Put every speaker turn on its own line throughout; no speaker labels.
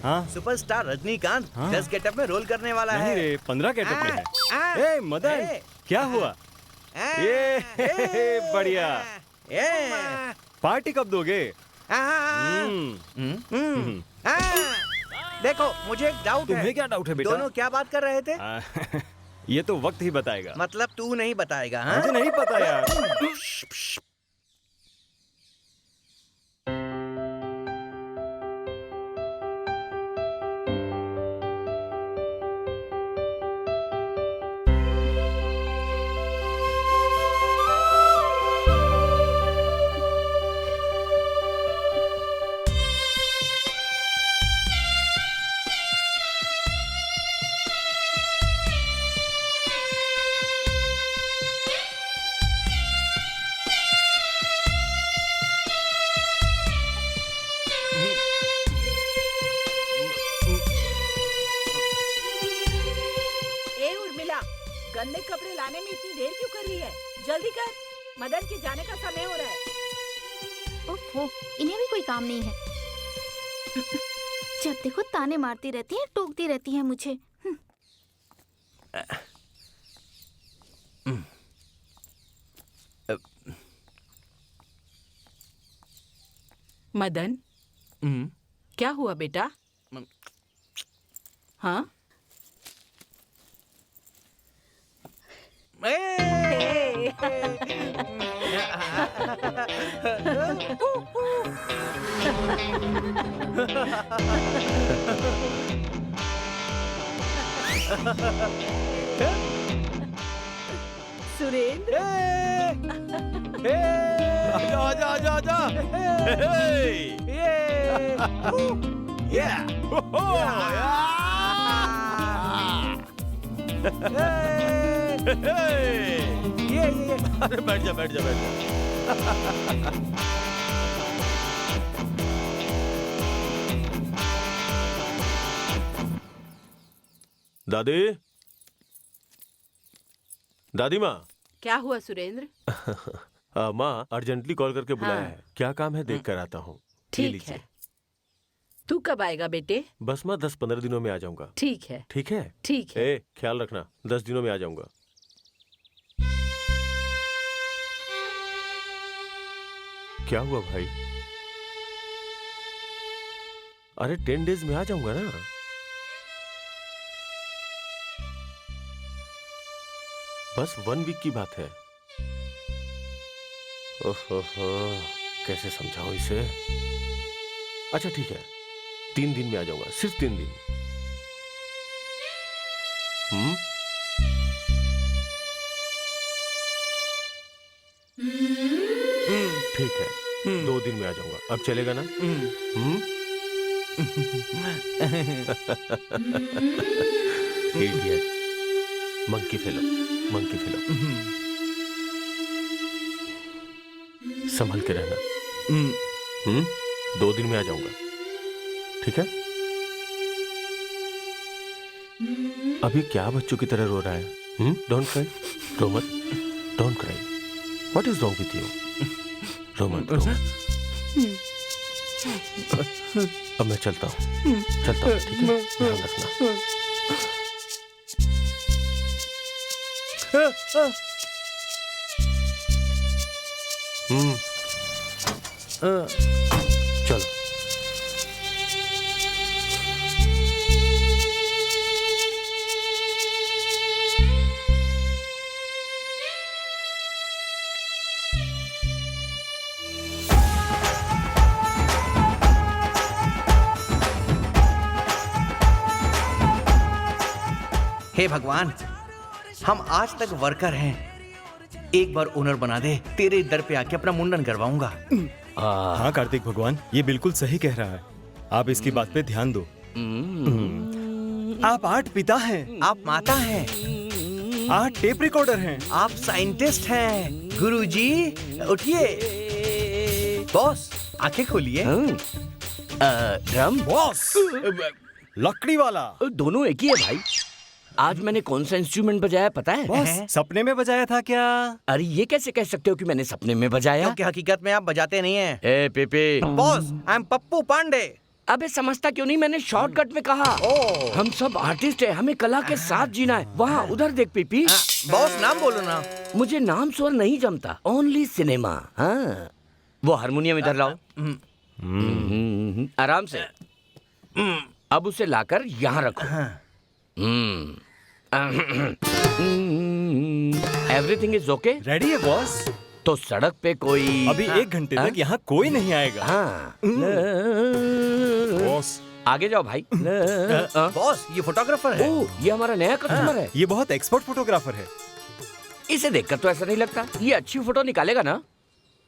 हाँ?
सुपरस्टार रजनीकांत
हाँ?
10 गेटअप में रोल करने वाला
नहीं
है।
रे, 15 गेटअप में है। ए मदन, क्या हुआ? ये बढ़िया। पार्टी कब दोगे?
देखो, मुझे एक डाउट है।
तुम्हें क्या डाउट है बेटा?
दोनों क्या बात कर रहे थे?
ये तो वक्त ही बताएगा।
मतलब तू नहीं बताएगा? हाँ?
मुझे नहीं पता यार।
गंदे कपड़े लाने में इतनी देर क्यों कर रही है? जल्दी कर, मदन के जाने का समय हो रहा है।
ओफो, इन्हें भी कोई काम नहीं है। जब देखो ताने मारती रहती हैं, टोकती रहती हैं मुझे।
मदन, क्या हुआ बेटा? हाँ? सुरेंद्र,
आजा आजा आजा आजा। अरे बैठ जा बैठ जा बैठ जा।
दादी, दादी माँ।
क्या हुआ सुरेंद्र?
माँ अर्जेंटली कॉल करके बुलाया
हाँ।
है। क्या काम है देख कर आता हूँ।
ठीक है। तू कब आएगा बेटे?
बस माँ 10-15 दिनों में आ जाऊंगा।
ठीक है।
ठीक है?
ठीक है।
ए, ख्याल रखना, 10 दिनों में आ जाऊंगा। क्या हुआ भाई? अरे 10 डेज में आ जाऊंगा ना। बस 1 वीक की बात है। ओहो, कैसे समझाऊं इसे? अच्छा ठीक है, 3 दिन में आ जाऊंगा, सिर्फ 3 दिन। ठीक है, 2 दिन में आ जाऊंगा। अब चलेगा ना? Idiot, monkey fellow, monkey fellow. संभल के रहना। 2 दिन में आ जाऊंगा, ठीक है? अभी क्या बच्चों की तरह रो रहा है? डोंट क्राई, रो मत, don't cry. What is wrong with you? रो मत, रो मत। अब मैं चलता हूँ, चलता हूँ, ठीक है? ध्यान रखना। चलो।
हे भगवान, हम आज तक वर्कर हैं, एक बार ओनर बना दे। तेरे दर पे आके अपना मुंडन करवाऊंगा।
हाँ कार्तिक भगवान, ये बिल्कुल सही कह रहा है। आप इसकी बात पे ध्यान दो। आप आर्ट पिता हैं,
आप माता हैं,
आर्ट टेप रिकॉर्डर हैं,
आप साइंटिस्ट हैं। गुरुजी उठिए। बॉस आंखें खोलिए।
ड्रम
बॉस लकड़ी वाला।
दोनों एक ही है भाई। आज मैंने कौन सा इंस्ट्रूमेंट बजाया पता है?
बॉस सपने में बजाया था क्या?
अरे ये कैसे कह सकते हो कि मैंने सपने में बजाया?
क्योंकि हकीकत में आप बजाते नहीं हैं।
ए पेपे।
Boss, I am Pappu Pandey.
अबे समझता क्यों नहीं, मैंने शॉर्टकट में कहा। हम सब आर्टिस्ट हैं, हमें कला के साथ जीना है। वहाँ उधर देख पीपी।
बॉस नाम बोलो ना।
मुझे नाम स्वर नहीं जमता, ओनली सिनेमा। हाँ, वो हारमोनियम इधर लाओ। आराम से। अब उसे लाकर यहाँ रखो। Everything is okay.
रेडी है बॉस।
तो सड़क पे कोई
अभी 1 घंटे तक यहाँ कोई नहीं आएगा।
हाँ।
बॉस
आगे जाओ भाई।
बॉस ये फोटोग्राफर है।
ओह, ये हमारा नया कस्टमर है।
ये बहुत एक्सपर्ट फोटोग्राफर है।
इसे देखकर तो ऐसा नहीं लगता ये अच्छी फोटो निकालेगा ना।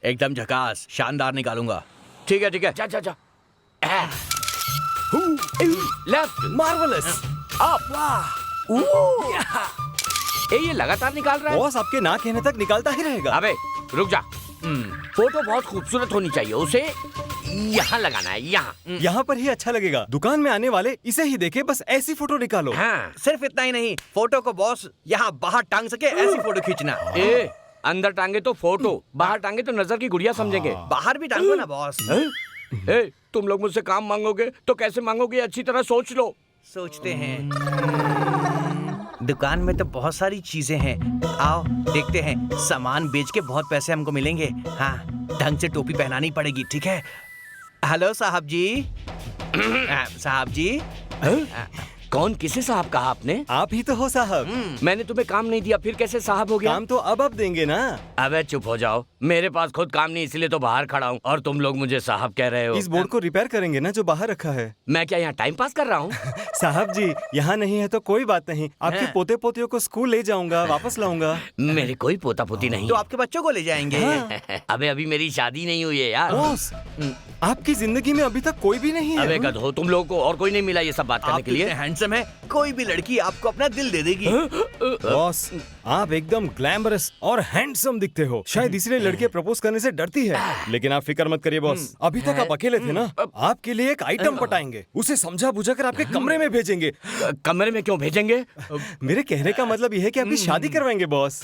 एकदम झकास, शानदार निकालूंगा।
ठीक है जा जा जा। Left,
marvellous.
अप। ये लगातार निकाल रहा है।
बॉस आपके ना कहने तक निकालता ही रहेगा।
अबे रुक जा। फोटो बहुत खूबसूरत होनी चाहिए, उसे यहाँ लगाना है, यहाँ।
यहाँ पर ही अच्छा लगेगा। दुकान में आने वाले इसे ही देखे, बस ऐसी फोटो निकालो।
हाँ।
सिर्फ इतना ही नहीं, फोटो को बॉस यहाँ बाहर टांग सके ऐसी फोटो खींचना।
ए, अंदर टांगे तो फोटो, बाहर टांगे तो नजर की गुड़िया समझेंगे।
बाहर भी टांगो ना बॉस।
ए, तुम लोग मुझसे काम मांगोगे तो कैसे मांगोगे, अच्छी तरह सोच लो।
सोचते हैं। दुकान में तो बहुत सारी चीजें हैं, आओ देखते हैं। सामान बेच के बहुत पैसे हमको मिलेंगे। हाँ, ढंग से टोपी पहनानी पड़ेगी, ठीक है? हेलो साहब जी। साहब जी।
कौन, किसे साहब कहा आपने?
आप ही तो हो साहब।
मैंने तुम्हें काम नहीं दिया, फिर कैसे साहब हो गया?
काम तो अब देंगे ना।
अबे चुप हो जाओ, मेरे पास खुद काम नहीं, इसलिए तो बाहर खड़ा हूँ और तुम लोग मुझे साहब कह रहे हो।
इस बोर्ड को रिपेयर करेंगे ना जो बाहर रखा है।
मैं क्या यहाँ टाइम पास कर रहा हूँ?
साहब जी यहाँ नहीं है तो कोई बात नहीं, आपके पोते पोतियों को स्कूल ले जाऊंगा, वापस लाऊंगा।
मेरे कोई पोता पोती नहीं।
तो आपके बच्चों को ले जाएंगे।
अबे अभी मेरी शादी नहीं हुई है यार।
बॉस आपकी जिंदगी में अभी तक कोई भी नहीं है।
अबे गधो, तुम लोगों को और कोई नहीं मिला ये सब बात करने के लिए?
हैंडसम है, कोई भी लड़की आपको अपना दिल दे देगी।
बॉस आप एकदम ग्लैमरस और हैंडसम दिखते हो। शायद इसलिए लड़के प्रपोज करने से डरती है, लेकिन आप फिक्र मत करिए बॉस। अभी तक आप अकेले थे ना, आपके लिए एक आइटम पटाएंगे, उसे समझा बुझा कर आपके कमरे में भेजेंगे।
कमरे में क्यों भेजेंगे?
मेरे कहने का मतलब यह है कि आपकी शादी करवाएंगे बॉस।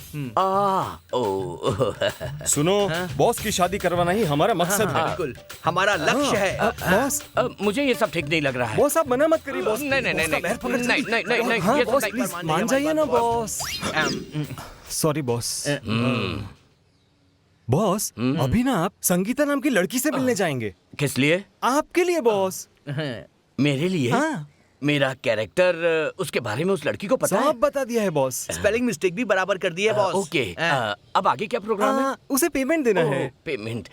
सुनो, बॉस की शादी करवाना ही हमारा मकसद है।
बिल्कुल हमारा लक्ष्य है।
बॉस
मुझे ये सब ठीक नहीं लग रहा है।
बॉस आप मना मत करिए बॉस।
नहीं नहीं नहीं नहीं नहीं नहीं,
हाँ
ये सब
बॉस
नहीं।
प्लीज मान जाइए ना बॉस। Sorry boss. बॉस अभी ना आप संगीता नाम की लड़की से मिलने जाएंगे।
किस लिए?
आपके लिए बॉस।
मेरे लिए?
हाँ।
मेरा कैरेक्टर, उसके बारे में उस लड़की को पता है?
सब बता दिया है बॉस।
स्पेलिंग मिस्टेक भी बराबर कर दी है बॉस।
ओके, अब आगे क्या प्रोग्राम है?
उसे पेमेंट देना है।
पेमेंट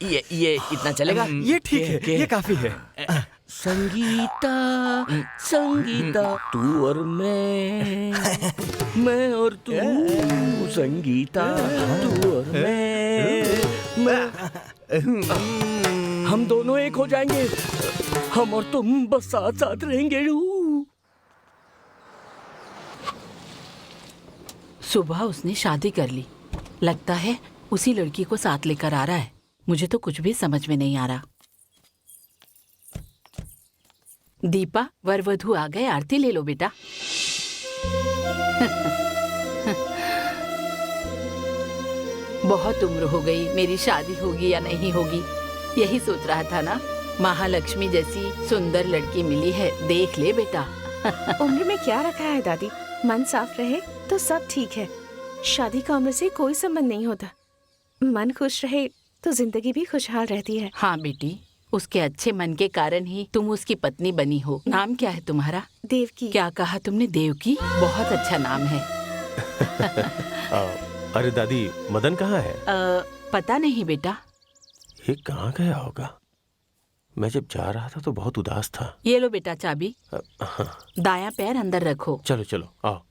ये इतना चलेगा?
ये ठीक है, ये काफी है।
संगीता संगीता तू और मैं और तू, संगीता तू और मैं हम दोनों एक हो जाएंगे, हम और तुम बस साथ साथ रहेंगे।
सुबह उसने शादी कर ली, लगता है उसी लड़की को साथ लेकर आ रहा है। मुझे तो कुछ भी समझ में नहीं आ रहा। दीपा, वर वधू आ गए, आरती ले लो बेटा। बहुत उम्र हो गई, मेरी शादी होगी या नहीं होगी, यही सोच रहा था ना। महालक्ष्मी जैसी सुंदर लड़की मिली है, देख ले बेटा।
उम्र में क्या रखा है दादी, मन साफ रहे तो सब ठीक है। शादी का उम्र से कोई संबंध नहीं होता। मन खुश रहे तो जिंदगी भी खुशहाल रहती है।
हाँ बेटी, उसके अच्छे मन के कारण ही तुम उसकी पत्नी बनी हो। नाम क्या है तुम्हारा?
देवकी।
क्या कहा तुमने? देवकी? बहुत अच्छा नाम है।
अरे दादी, मदन कहाँ है?
पता नहीं बेटा।
ये कहाँ गया होगा? मैं जब जा रहा था तो बहुत उदास था।
ये लो बेटा चाबी। दायां पैर अंदर रखो।
चलो चलो आओ।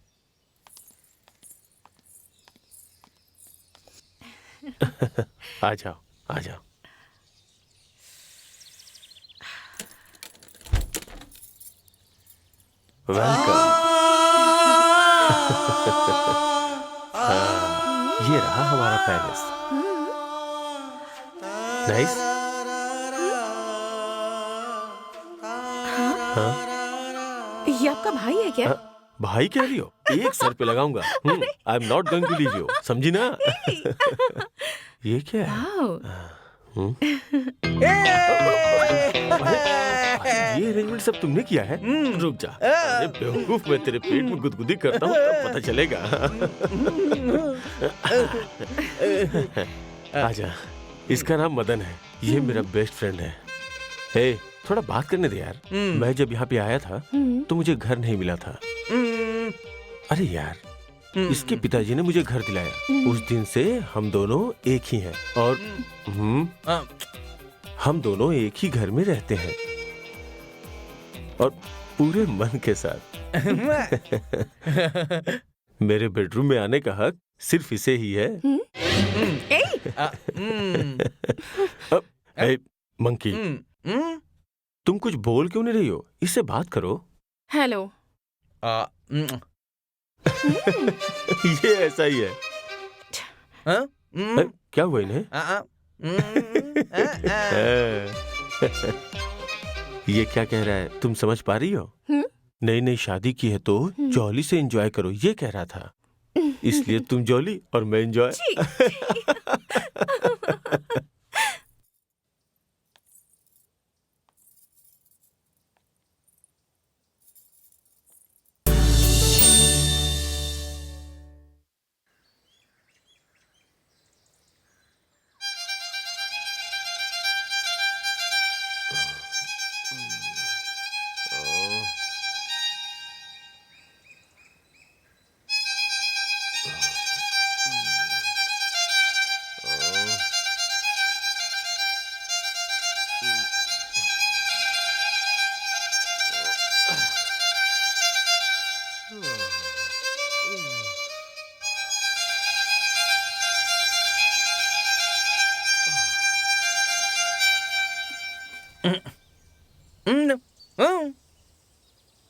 आ जाओ आ जाओ। वेलकम। ये रहा हमारा पैलेस। नाइस।
ये आपका भाई है क्या?
भाई कह रही हो? एक सर पे लगाऊंगा। I am not going to leave you, समझी ना? ये क्या है? ये अरेंजमेंट सब तुमने किया है? रुक जा। अरे बेवकूफ, मैं तेरे पेट में गुदगुदी करता हूँ तब पता चलेगा। आजा, इसका नाम मदन है, ये मेरा बेस्ट फ्रेंड है। हे, थोड़ा बात करने दे यार। मैं जब यहाँ पे आया था तो मुझे घर नहीं मिला था। अरे यार, इसके पिताजी ने मुझे घर दिलाया। उस दिन से हम दोनों एक ही हैं और हम दोनों एक ही घर में रहते हैं और पूरे मन के साथ। मेरे बेडरूम में आने का हक सिर्फ इसे ही है। मंकी, तुम कुछ बोल क्यों नहीं रही हो? इससे बात करो।
हेलो।
ये ऐसा ही है। क्या हुआ इन्हें? ये क्या कह रहा है, तुम समझ पा रही हो? नई नई शादी की है तो जॉली से एंजॉय करो, ये कह रहा था। इसलिए तुम जॉली और मैं एंजॉय।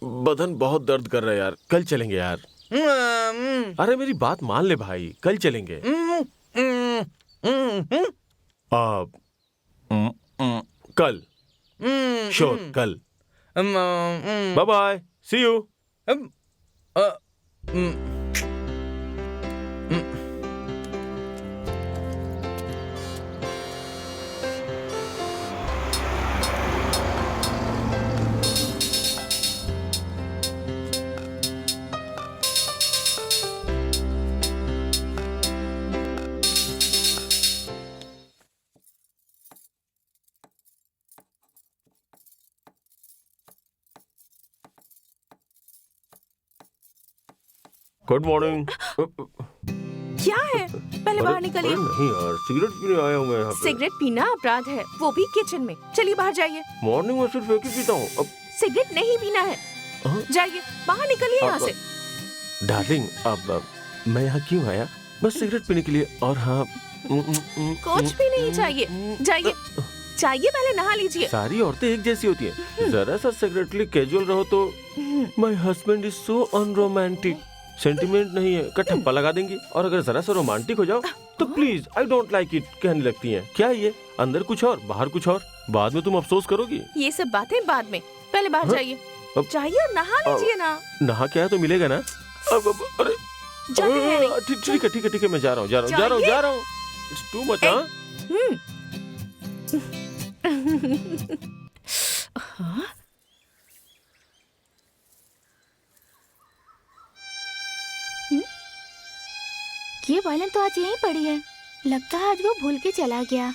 बदन बहुत दर्द कर रहा है यार, कल चलेंगे यार। अरे मेरी बात मान ले भाई, कल चलेंगे। कल श्योर, कल। Bye bye, see you. Good morning.
क्या है? पहले बाहर निकलिए।
नहीं यार, सिगरेट पीने आया हूँ मैं यहाँ पे।
सिगरेट पीना अपराध है, वो भी किचन में। चलिए बाहर जाइए।
मॉर्निंग में सिर्फ एक ही पीता हूँ। अब
सिगरेट नहीं पीना है। जाइए बाहर निकलिए यहाँ से।
डार्लिंग, अब मैं यहाँ क्यों आया? बस सिगरेट पीने के लिए। और हाँ,
कुछ भी नहीं चाहिए। जाइए जाइए, पहले नहा लीजिए।
सारी औरतें एक जैसी होती हैं। जरा सा सेक्रेटली कैजुअल रहो तो my husband is so unromantic. Sentiment नहीं है का ठप्पा लगा देंगी। और अगर जरा सा रोमांटिक हो जाओ तो please I don't like it कहने लगती हैं। क्या ये अंदर कुछ और बाहर कुछ और? बाद में तुम अफसोस करोगी।
ये सब बातें बाद में, पहले बाहर जाइए। जाइए और नहा लीजिए ना।
नहा क्या है तो मिलेगा ना। अब अरे ठीक है मैं जा रहा हूँ। It's too much.
ये वायलिन तो आज यहीं पड़ी है। लगता है आज वो भूल के चला गया।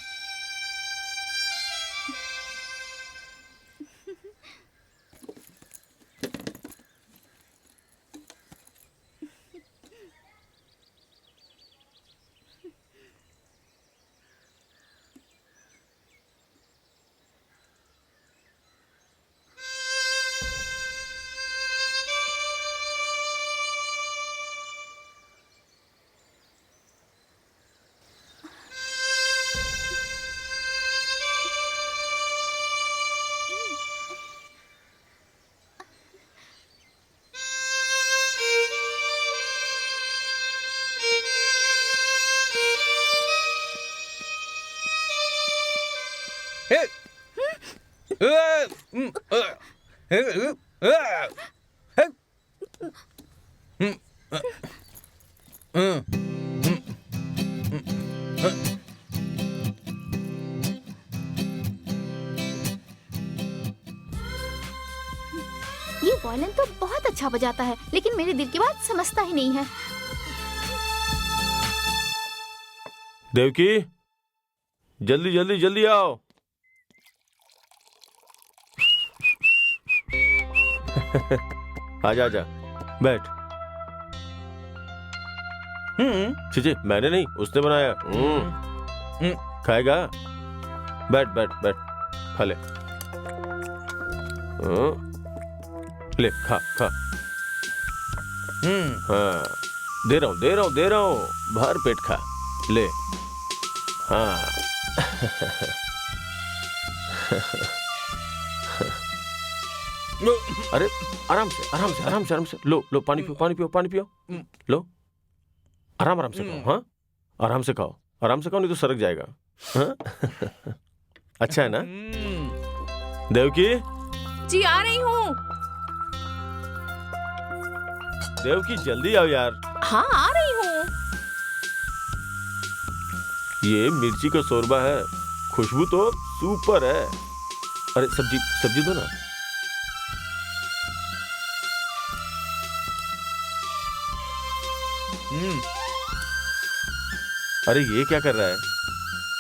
अच्छा बजाता है, लेकिन मेरे दिल की बात समझता ही नहीं है।
देवकी, जल्दी जल्दी जल्दी आओ। आजा आजा, बैठ। चीचे मैंने नहीं, उसने बनाया। खाएगा? बैठ बैठ बैठ, खा ले। ले खा खा। हाँ, दे रहा हूँ दे रहा हूँ दे रहा हूँ, भर पेट खा ले। हाँ। अरे आराम से आराम से आराम से आराम से, लो लो, पानी पियो पानी पियो पानी पियो, लो। आराम आराम से खाओ। हाँ, आराम से खाओ, आराम से खाओ, नहीं तो सरक जाएगा। हाँ? अच्छा है ना देवकी?
जी आ रही हूँ।
देवकी जल्दी आओ यार।
हाँ आ रही हूँ।
ये मिर्ची का शोरबा है, खुशबू तो सुपर है। अरे सब्जी सब्जी दो ना। अरे ये क्या कर रहा है?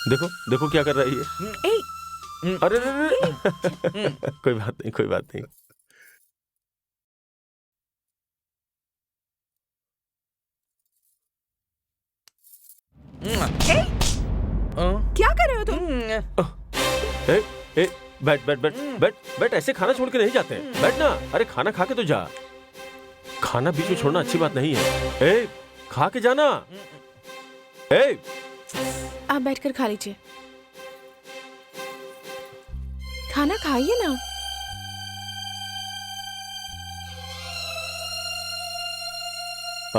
देखो देखो क्या कर रहा है ये। अरे कोई बात नहीं कोई बात नहीं।
क्या कर रहे हो तुम?
ए, बैठ बैठ बैठ बैठ बैठ, ऐसे खाना छोड़ के नहीं जाते। बैठ ना। अरे खाना खा के तो जा, खाना बीच में छोड़ना अच्छी बात नहीं है। ए, खा के जाना। ए,
आप बैठकर खा लीजिए। खाना खाइए ना।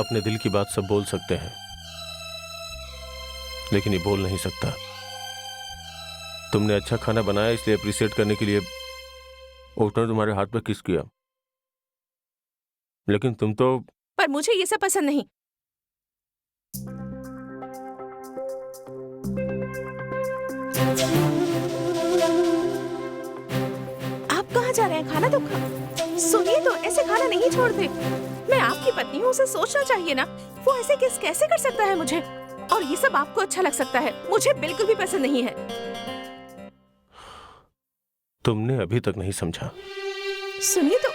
अपने दिल की बात सब बोल सकते हैं, लेकिन ये बोल नहीं सकता। तुमने अच्छा खाना बनाया इसलिए अप्रिशिएट करने के लिए उसने तुम्हारे हाथ पे किस किया, लेकिन तुम तो।
पर मुझे ये सब पसंद नहीं। आप कहाँ जा रहे हैं? खाना तो खा। सुनिए तो, ऐसे खाना नहीं छोड़ते। मैं आपकी पत्नी हूँ, उसे सोचना चाहिए ना। वो ऐसे कैसे कर सकता है मुझे? और ये सब आपको अच्छा लग सकता है, मुझे बिल्कुल भी पसंद नहीं है।
तुमने अभी तक नहीं समझा।
सुनिए तो।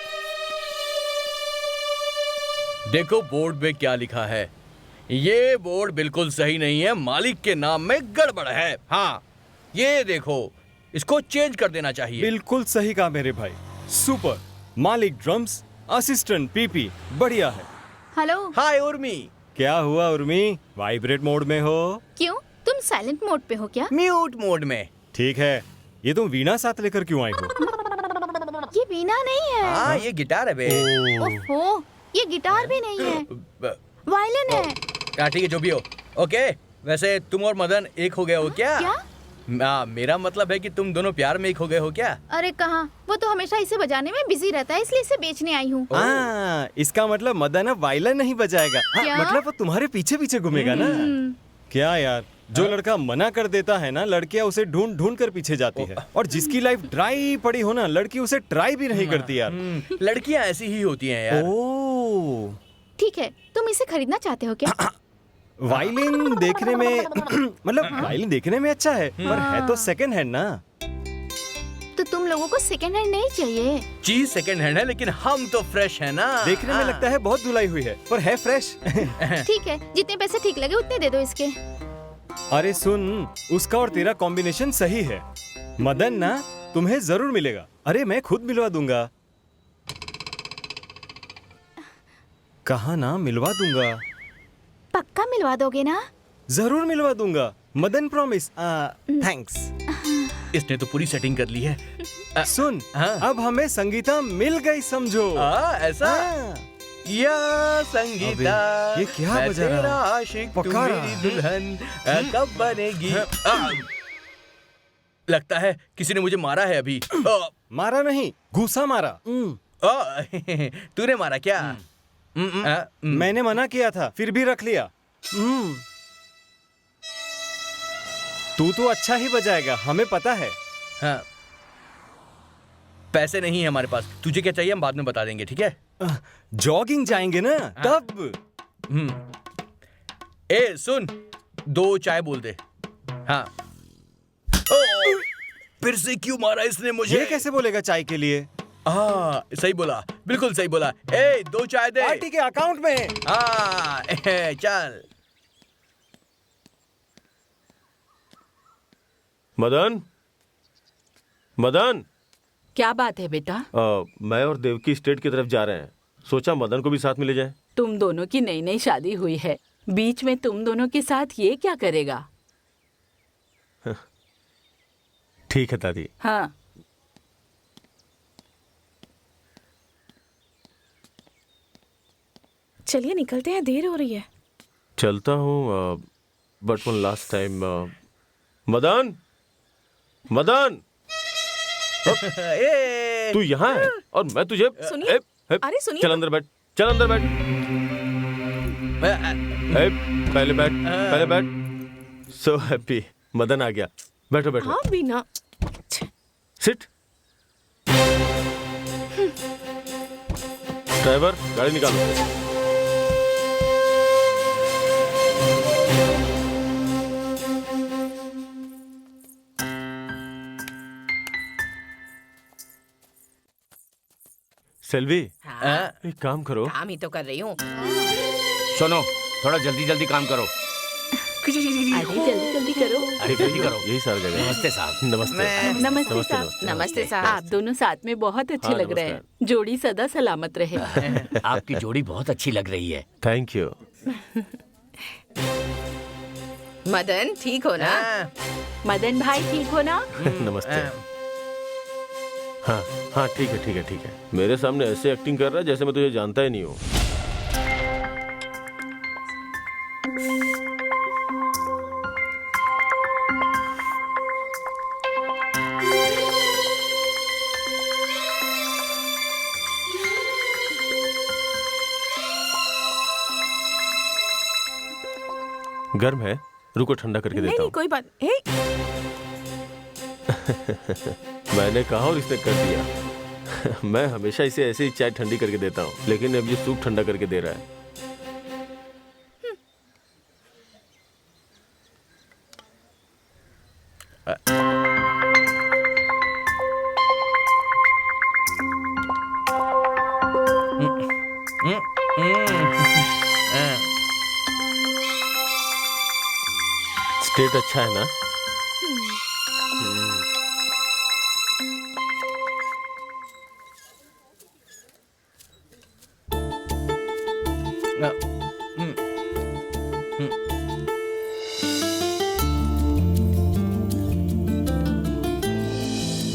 देखो बोर्ड में क्या लिखा है। ये बोर्ड बिल्कुल सही नहीं है, मालिक के नाम में गड़बड़ है। हाँ, ये देखो, इसको चेंज कर देना चाहिए।
बिल्कुल सही कहा मेरे भाई, सुपर। मालिक ड्रम्स, असिस्टेंट पीपी, बढ़िया है।
हेलो।
हाय उर्मी।
क्या हुआ उर्मी, वाइब्रेट मोड में हो?
क्यों, तुम साइलेंट मोड पे हो क्या?
म्यूट मोड में।
ठीक है, ये तुम वीणा साथ लेकर क्यों आई हो?
ये वीणा नहीं है।
हाँ, ये गिटार है बे।
ओहो, ये गिटार भी नहीं है, वायलिन है।
ठीक है, जो भी हो। ओके, वैसे तुम और मदन एक हो गए हो क्या?
क्या?
मेरा मतलब है कि तुम दोनों प्यार में एक हो गए हो क्या?
अरे कहाँ, वो तो हमेशा इसे बजाने में बिजी रहता है, इसलिए इसे बेचने आई हूँ।
इसका मतलब मदन अब वायलिन नहीं बजाएगा।
क्या?
मतलब वो तुम्हारे पीछे पीछे घूमेगा ना। क्या यार, जो लड़का मना कर देता है ना, लड़कियां उसे ढूंढ ढूंढ कर पीछे जाती है। और जिसकी लाइफ ड्राई पड़ी हो ना, लड़की उसे ट्राई भी नहीं करती यार।
लड़कियां ऐसी ही होती हैं यार।
ओह,
ठीक है, तुम इसे खरीदना चाहते हो क्या?
वायलिन देखने में मतलब वायलिन देखने में अच्छा है, पर है तो सेकंड हैंड ना।
तो तुम लोगों को सेकंड हैंड नहीं चाहिए?
चीज सेकंड हैंड है, लेकिन हम तो फ्रेश है ना।
देखने में लगता है बहुत धुलाई हुई है, पर है फ्रेश।
ठीक है, जितने पैसे ठीक लगे उतने दे दो इसके।
अरे सुन, उसका और तेरा कॉम्बिनेशन सही है। मदन ना तुम्हें जरूर मिलेगा। अरे मैं खुद मिलवा दूंगा। कहा ना, मिलवा दूंगा।
पक्का मिलवा दोगे ना?
जरूर मिलवा दूंगा, मदन प्रॉमिस। थैंक्स।
इसने तो पूरी सेटिंग कर ली है।
सुन,
हाँ।
अब हमें संगीता मिल गई समझो।
ऐसा?
हाँ।
या संगीता,
अबे, ये क्या
मैं
बजा रहा है?
तेरा आशिक, तू
पका रहा
मेरी दुल्हन कब बनेगी? लगता है किसी ने मुझे मारा है अभी।
मारा नहीं, घूसा मारा।
तूने मारा क्या?
मैंने मना किया था, फिर भी रख लिया। तू तो अच्छा ही बजाएगा, हमें पता है।
हाँ। पैसे नहीं है हमारे पास, तुझे क्या चाहिए हम बाद में बता देंगे, ठीक है?
जॉगिंग जाएंगे ना तब।
ए सुन, 2 चाय बोल दे। हाँ। फिर से क्यों मारा इसने मुझे?
ये कैसे बोलेगा चाय के लिए?
हाँ सही बोला, बिल्कुल सही बोला। ए 2 चाय दे।
पार्टी के अकाउंट में।
हाँ चल।
मदन, मदन।
क्या बात है बेटा?
मैं और देवकी स्टेट की तरफ जा रहे हैं, सोचा मदन को भी साथ में ले जाए।
तुम दोनों की नई नई शादी हुई है, बीच में तुम दोनों के साथ ये क्या करेगा?
ठीक है दादी।
हाँ।
चलिए निकलते हैं, देर हो रही है।
चलता हूँ, but one last time. Madan, Madan. तू यहाँ है और मैं तुझे।
सुनिए, अरे सुनिए।
चल अंदर बैठ, चल अंदर बैठ। पहले बैठ, पहले बैठ। सो हैप्पी, मदन आ गया। बैठो बैठो।
हाँ बीना।
सिट। ड्राइवर, गाड़ी निकालो। सेल्वी, एक काम करो।
काम ही तो कर रही हूँ।
सुनो, थोड़ा जल्दी जल्दी काम करो।
अरे जल्दी जल्दी करो।
अरे जल्दी करो।
यही सारा जगह।
नमस्ते साहब।
नमस्ते।
नमस्ते साहब।
नमस्ते साहब।
आप दोनों साथ में बहुत अच्छे
हाँ,
लग रहे हैं। जोड़ी सदा सलामत रहे।
आपकी जोड़ी बहुत अच्छी लग रही है।
Thank you.
मदन ठीक हो ना?
मदन भाई ठीक हो ना?
नमस्ते। हाँ हाँ, ठीक है ठीक है ठीक है। मेरे सामने ऐसे एक्टिंग कर रहा है जैसे मैं तुझे जानता ही नहीं हूँ। गर्म है, रुको ठंडा करके
नहीं
देता
नहीं
हूँ।
कोई बात। हे
मैंने कहा और इसने कर दिया। मैं हमेशा इसे ऐसे ही चाय ठंडी करके देता हूँ, लेकिन अब ये सूप ठंडा करके दे रहा है। स्टेट अच्छा है ना?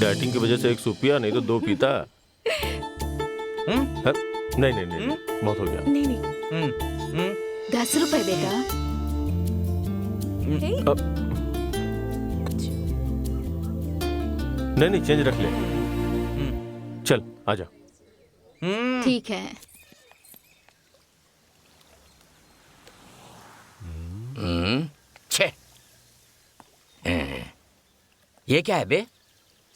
डाइटिंग की वजह से एक सूप पिया, नहीं तो 2 पीता। नहीं नहीं नहीं, बहुत हो गया।
नहीं नहीं।
10 रुपए बेटा।
नहीं नहीं, चेंज रख ले। चल आजा।
ठीक है।
छे। ये क्या है बे?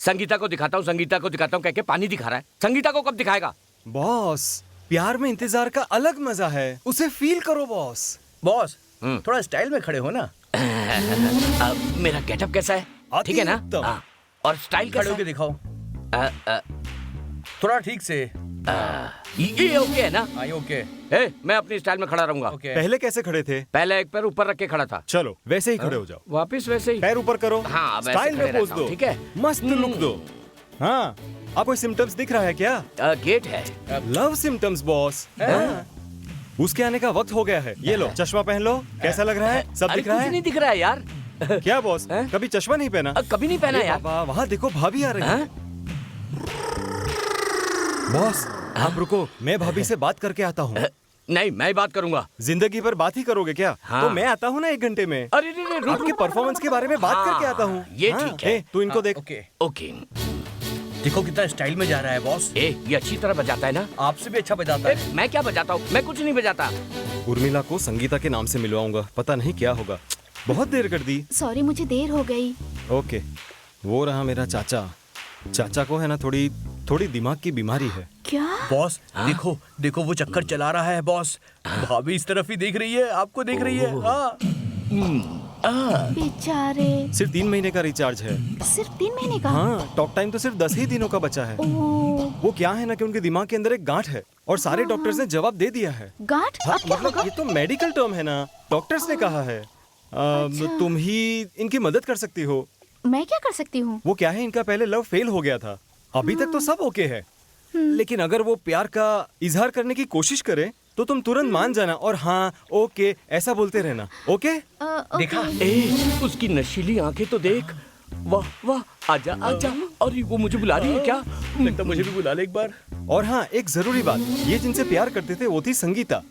संगीता को दिखाता हूँ, संगीता को दिखाता हूँ कह के पानी दिखा रहा है। संगीता को कब दिखाएगा?
बॉस, प्यार में इंतजार का अलग मजा है, उसे फील करो बॉस।
बॉस, थोड़ा स्टाइल में खड़े हो ना।
मेरा गेटअप कैसा है? ठीक है ना?
अति-उत्तम।
हाँ। और स्टाइल
खड़े
कैसा
होके
है?
दिखाओ थोड़ा ठीक से।
ये ओके है ना?
आई ओके।
ए, मैं अपनी स्टाइल में खड़ा रहूंगा।
ओके।
पहले कैसे खड़े थे?
पहले एक पैर ऊपर रख के खड़ा था।
चलो वैसे ही खड़े हो जाओ।
वापिस वैसे ही।
पैर ऊपर करो।
हाँ, वैसे
स्टाइल में
खड़े
पोज
रहता हूँ,
दो।
ठीक है?
मस्त लुक दो। हाँ, आप कोई सिम्टम्स दिख रहा है क्या?
गेट है।
Love symptoms boss. हाँ। उसके आने का वक्त हो गया है। ये लो चश्मा पहन लो। कैसा लग रहा है? सब
अरे
दिख रहा
कुछ
है?
नहीं दिख रहा है यार।
क्या बॉस, कभी चश्मा नहीं पहना?
कभी नहीं पहना
अरे
यार।
बाबा, वहाँ देखो भाभी आ रही है। बॉस, आप रुको, मैं भाभी से बात करके आता हूँ।
नहीं, मैं बात करूंगा।
जिंदगी भर बात ही करोगे क्या?
हाँ।
तो मैं आता हूँ ना 1 घंटे में।
अरे रे रे, रुक,
आपके
रुक।
परफॉर्मेंस के बारे में बात
हाँ,
करके आता हूँ।
ये
हाँ,
ठीक है।
ए, तू इनको देख।
ओके।
ओके।
देखो कितना स्टाइल में जा रहा है बॉस।
ए, ये अच्छी तरह बजाता है ना?
आपसे भी अच्छा बजाता है।
मैं क्या बजाता हूँ? मैं कुछ नहीं बजाता।
उर्मिला को संगीता के नाम से मिलवाऊंगा, पता नहीं क्या होगा। बहुत देर कर दी।
सॉरी, मुझे देर हो गई।
ओके, वो रहा मेरा चाचा। चाचा को है ना थोड़ी दिमाग की बीमारी है।
क्या?
बॉस देखो देखो वो चक्कर चला रहा है बॉस। भाभी इस तरफ ही देख रही है, आपको देख रही है। हाँ
बेचारे।
सिर्फ 3 महीने का रिचार्ज है।
सिर्फ 3 महीने का?
हाँ, टॉक टाइम तो सिर्फ 10 ही दिनों का बचा है।
ओह,
वो क्या है ना कि उनके दिमाग के अंदर एक गांठ है और सारे डॉक्टर्स ने जवाब दे दिया है।
गांठ?
हाँ,
अब क्या
मतलब
होगा?
ये तो मेडिकल टर्म है ना, डॉक्टर्स ने कहा है। तुम ही इनकी मदद कर सकती हो।
मैं क्या कर सकती हूँ?
वो क्या है, इनका पहले लव फेल हो गया था। अभी तक तो सब ओके है, लेकिन अगर वो प्यार का इजहार करने की कोशिश करे तो तुम तुरंत मान जाना और हाँ ओके ऐसा बोलते रहना। ओके?
देखा? उसकी नशीली आंखें तो देख। वाह वाह, आजा आजा। और वो मुझे बुला रही है क्या?
लगता मुझे भी बुला ले एक बार।
और हाँ, एक जरूरी बात, ये जिनसे प्यार करते थे वो थी संगीता।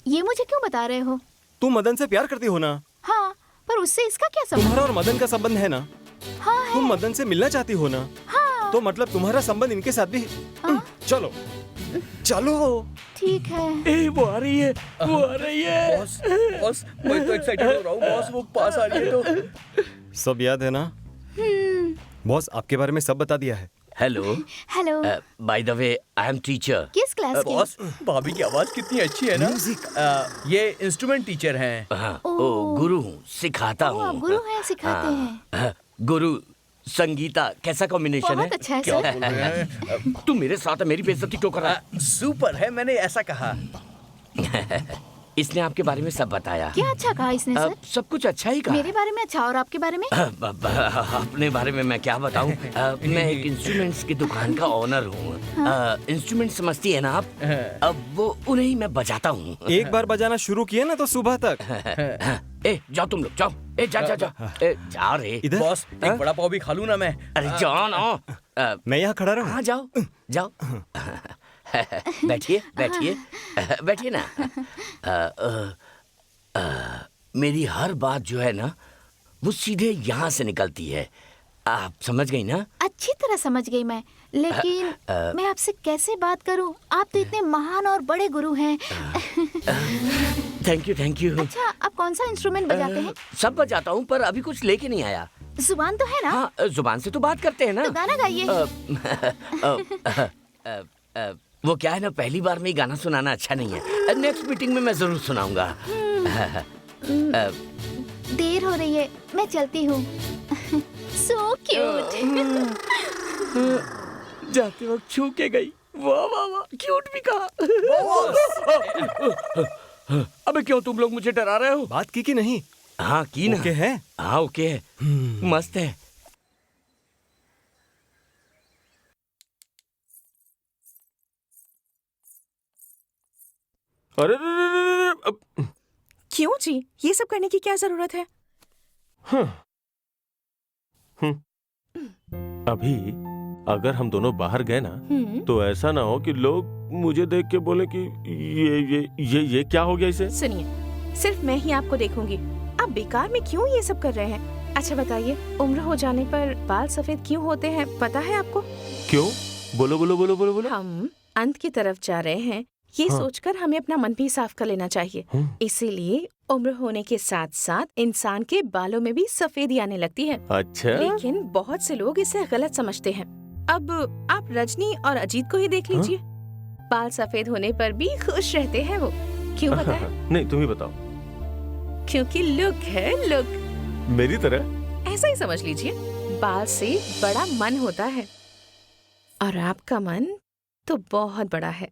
ये मुझे क्यों बता रहे हो?
तुम मदन से प्यार करती हो ना?
हाँ, पर उससे इसका क्या संबंध?
तुम्हारा और मदन का संबंध है ना?
हाँ है।
तुम मदन से मिलना चाहती हो ना?
हाँ।
तो मतलब तुम्हारा संबंध इनके साथ भी। चलो चलो।
ठीक है।
ए वो आ रही है, वो आ रही है।
बॉस बॉस मैं तो एक्साइटेड हो रहा हूँ बॉस, वो पास आ रही है तो।
सब याद है ना? बॉस आपके बारे में सब बता दिया है।
Hello
hello.
By the way I am teacher.
किस क्लास की?
बॉस भाभी की आवाज कितनी अच्छी है ना। ये इंस्ट्रूमेंट टीचर हैं।
हाँ, ओ गुरु हूँ, सिखाता
ओह, आप
हूँ।
गुरु हैं, सिखाते हैं।
गुरु संगीता कैसा कॉम्बिनेशन है?
बहुत अच्छा है
क्या
सर।
बोल रहे हैं?
तू मेरे साथ है, मेरी बेइज्जती क्यों कर रहा है?
सुपर है, मैंने ऐसा कहा।
इसने आपके बारे में सब बताया।
क्या अच्छा कहा इसने सर?
सब कुछ अच्छा ही कहा।
मेरे बारे में अच्छा, और आपके बारे में?
अपने बारे में मैं क्या बताऊं? मैं एक इंस्ट्रूमेंट्स की दुकान का ओनर हूँ। इंस्ट्रूमेंट समझती है ना आप? अब वो उन्हें ही मैं बजाता हूँ।
एक बार बजाना शुरू किया ना तो सुबह तक।
ए जाओ तुम लोग, जाओ। ए जा जा जा। ए जा रे।
इधर?
बॉस एक बड़ा पाव भी खा लूं ना मैं?
अरे जाओ ना।
मैं यहाँ खड़ा रहूँ?
हाँ जाओ जाओ। बैठिए बैठिए बैठिए ना। मेरी हर बात जो है ना वो सीधे यहाँ से निकलती है। आप समझ गई ना?
अच्छी तरह समझ गई मैं, लेकिन मैं आपसे कैसे बात करूं? आप तो इतने महान और बड़े गुरु हैं।
Thank you thank you.
अच्छा, आप कौन सा इंस्ट्रूमेंट बजाते हैं?
सब बजाता हूँ पर अभी कुछ लेके नहीं आया।
जुबान तो है ना?
हाँ, जुबान से तो बात करते हैं ना।
तो गाना गाइए।
वो क्या है ना, पहली बार में ही गाना सुनाना अच्छा नहीं है। नेक्स्ट मीटिंग में मैं जरूर सुनाऊंगा।
देर हो रही है, मैं चलती हूँ। So cute.
जाते वक्त छू के गई। वाह वाह वाह, क्यूट भी कहा। अबे क्यों तुम लोग मुझे डरा रहे हो?
बात की कि नहीं?
हाँ की ना।
ओके है?
हाँ ओके है। मस्त है।
अरे
क्यों जी, ये सब करने की क्या जरूरत है?
अभी अगर हम दोनों बाहर गए ना तो ऐसा ना हो कि लोग मुझे देख के बोले कि ये क्या हो गया इसे।
सुनिए, सिर्फ मैं ही आपको देखूंगी। आप बेकार में क्यों ये सब कर रहे हैं? अच्छा बताइए, उम्र हो जाने पर बाल सफेद क्यों होते हैं, पता है आपको?
क्यों? बोलो बोलो बोलो बोलो बोलो।
हम अंत की तरफ जा रहे हैं, ये सोचकर हमें अपना मन भी साफ कर लेना चाहिए। इसीलिए उम्र होने के साथ साथ इंसान के बालों में भी सफेदी आने लगती है।
अच्छा।
लेकिन बहुत से लोग इसे गलत समझते हैं। अब आप रजनी और अजीत को ही देख लीजिए। बाल सफेद होने पर भी खुश रहते हैं वो। क्यों पता है?
नहीं तुम ही बताओ।
क्योंकि लुक है, लुक।
मेरी तरह?
ऐसा ही समझ लीजिए। बाल से बड़ा मन होता है और आपका मन तो बहुत बड़ा है।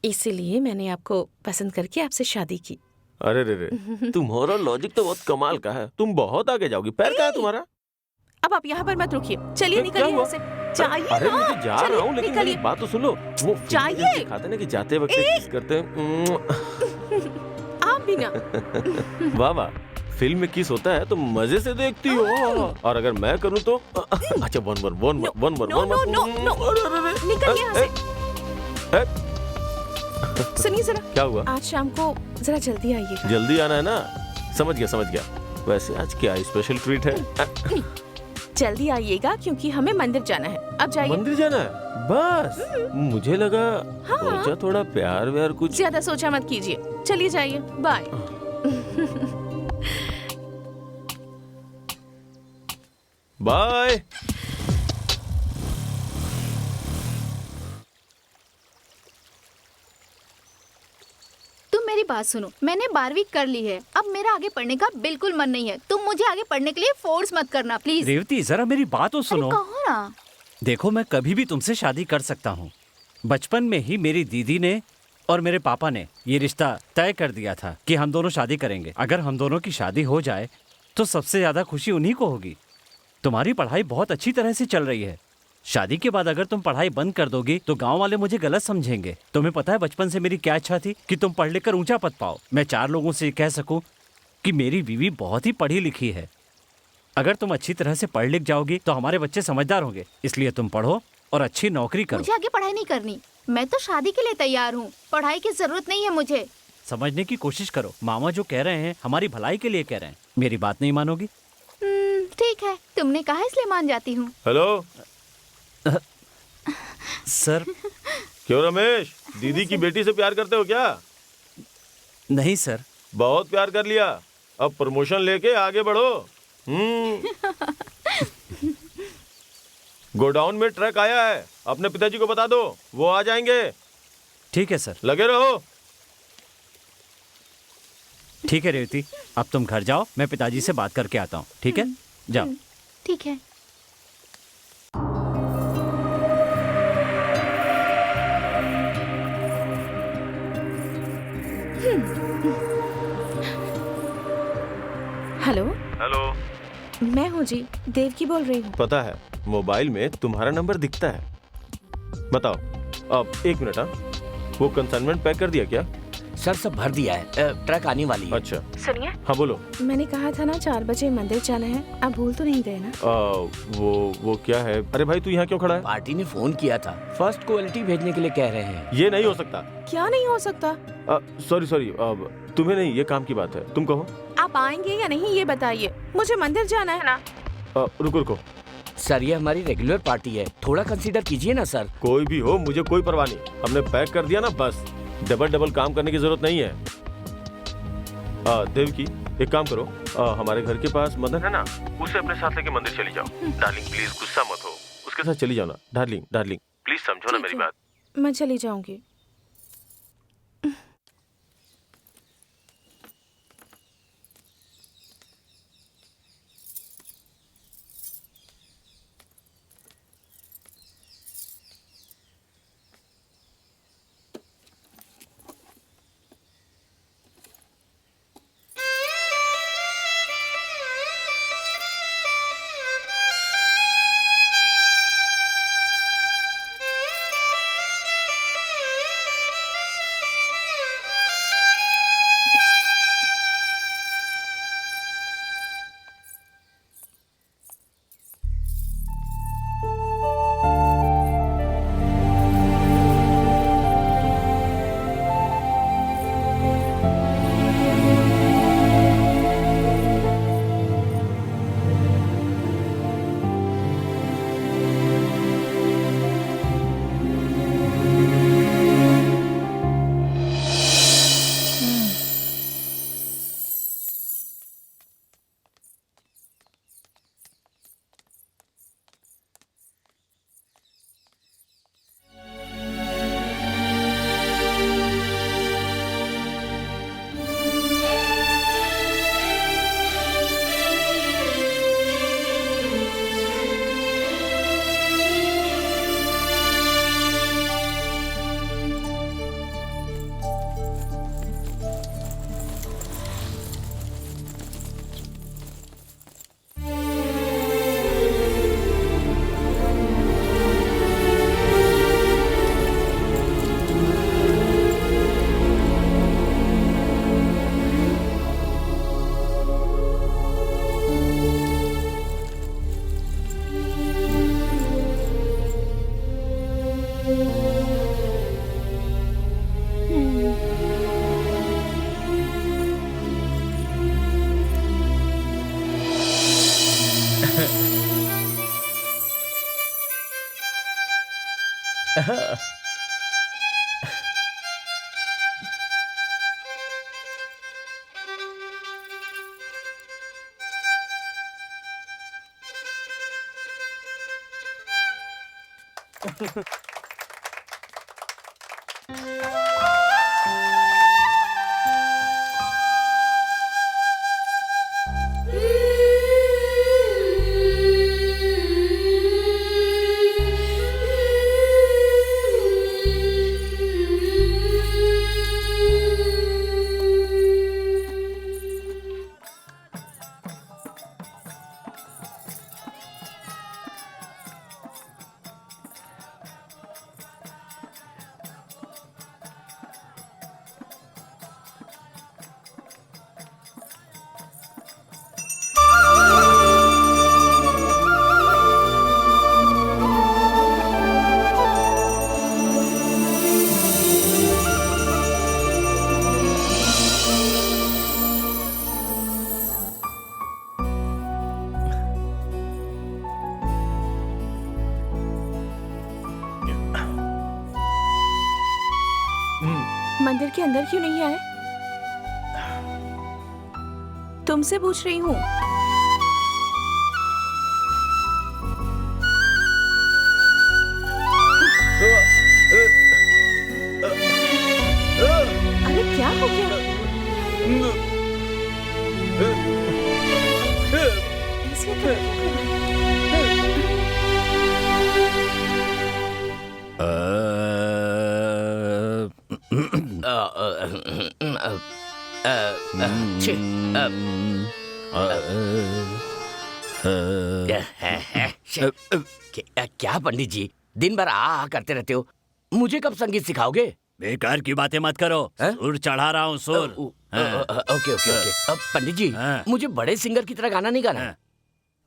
इसीलिए मैंने आपको पसंद करके आपसे शादी की।
अरे रे तुम्हारा लॉजिक तो बहुत कमाल का है। तुम बहुत आगे जाओगी। पैर कहाँ है तुम्हारा?
अब आप यहाँ पर मत रुकिए, चलिए निकलिए यहाँ से। जाइए
अरे
ना,
मैं तो जा रहा हूँ, लेकिन मेरी
निकलिए।
बात तो सुनो। वो
जाइए।
दिखाते ना कि जाते वक्त किस करते हैं।
आप भी ना।
वाह वाह, फिल्म में किस होता है तो मजे से देखती हो, और अगर मैं करूँ तो अच्छा वन
निकलिए यहाँ से। सुनिए जरा,
क्या हुआ?
आज शाम को जरा जल्दी आइएगा।
जल्दी आना है ना? समझ गया। वैसे आज क्या स्पेशल ट्रीट है?
जल्दी आइएगा क्योंकि हमें मंदिर जाना है। अब जाइए।
मंदिर जाना है? बस मुझे लगा सोचा थोड़ा प्यार व्यार कुछ।
ज्यादा सोचा मत कीजिए, चलिए जाइए। बाय।
बाय।
बात सुनो, मैंने 12वीं कर ली है, अब मेरा आगे पढ़ने का बिल्कुल मन नहीं है। तुम मुझे आगे पढ़ने के लिए फोर्स मत करना प्लीज।
रेवती जरा मेरी बात तो
अरे
सुनो।
कहो ना।
देखो मैं कभी भी तुमसे शादी कर सकता हूँ। बचपन में ही मेरी दीदी ने और मेरे पापा ने ये रिश्ता तय कर दिया था कि हम दोनों शादी करेंगे। अगर हम दोनों की शादी हो जाए तो सबसे ज्यादा खुशी उन्हीं को होगी। तुम्हारी पढ़ाई बहुत अच्छी तरह से चल रही है। शादी के बाद अगर तुम पढ़ाई बंद कर दोगी तो गांव वाले मुझे गलत समझेंगे। तुम्हें पता है बचपन से मेरी क्या इच्छा थी कि तुम पढ़ लिख कर ऊंचा पद पाओ, मैं 4 लोगों से कह सकूं कि मेरी बीवी बहुत ही पढ़ी लिखी है। अगर तुम अच्छी तरह से पढ़ लिख जाओगी तो हमारे बच्चे समझदार होंगे। इसलिए तुम पढ़ो और अच्छी नौकरी करो।
मुझे आगे पढ़ाई नहीं करनी, मैं तो शादी के लिए तैयार हूँ। पढ़ाई की जरूरत नहीं है मुझे।
समझने की कोशिश करो, मामा जो कह रहे हैं हमारी भलाई के लिए कह रहे हैं। मेरी बात नहीं मानोगी?
ठीक है, तुमने कहा इसलिए मान जाती हूँ।
Hello
sir.
क्यों रमेश, दीदी की बेटी से प्यार करते हो क्या?
नहीं सर।
बहुत प्यार कर लिया, अब प्रमोशन लेके आगे बढ़ो। गोडाउन में ट्रक आया है, अपने पिताजी को बता दो, वो आ जाएंगे।
ठीक है सर।
लगे रहो।
ठीक है रेवती, अब तुम घर जाओ, मैं पिताजी से बात करके आता हूँ। ठीक है, जाओ।
ठीक है।
हेलो।
हेलो,
मैं हूँ जी, देवकी बोल रही हूँ।
पता है मोबाइल में तुम्हारा नंबर दिखता है। बताओ, अब 1 मिनट। हाँ, वो कंसाइनमेंट पैक कर दिया क्या?
सर सब भर दिया है, ट्रक आने वाली है।
अच्छा,
सुनिए।
हाँ बोलो।
मैंने कहा था ना 4 बजे मंदिर जाना है, आप भूल तो नहीं गए ना?
वो क्या है? अरे भाई तू यहाँ क्यों खड़ा है?
पार्टी ने फोन किया था, फर्स्ट क्वालिटी भेजने के लिए कह रहे हैं।
ये नहीं हो सकता।
क्या नहीं हो सकता?
सॉरी, तुम्हें नहीं, ये काम की बात है, तुम कहो।
आप आएंगे या नहीं ये बताइए, मुझे मंदिर जाना है ना।
रुको।
सर ये हमारी रेगुलर पार्टी है, थोड़ा कंसीडर कीजिए ना सर।
कोई भी हो, मुझे कोई परवाह नहीं, हमने पैक कर दिया ना, बस। डबल काम करने की जरूरत नहीं है। देवकी, एक काम करो, हमारे घर के पास मदन है ना, उसे अपने साथ लेके मंदिर चली जाओ। डार्लिंग प्लीज गुस्सा मत हो, उसके साथ चली जाओ ना। डार्लिंग प्लीज समझो ना मेरी बात।
मैं चली जाऊंगी। मंदिर के अंदर क्यों नहीं आए? तुमसे पूछ रही हूँ। अरे क्या हो गया? ऐसे तो
छे, क्या पंडित जी दिन भर आ करते रहते हो? मुझे कब संगीत सिखाओगे?
बेकार की बातें मत करो। सुर चढ़ा रहा हूँ, सुर।
Okay okay okay. अब पंडित जी मुझे बड़े सिंगर की तरह गाना नहीं गाना।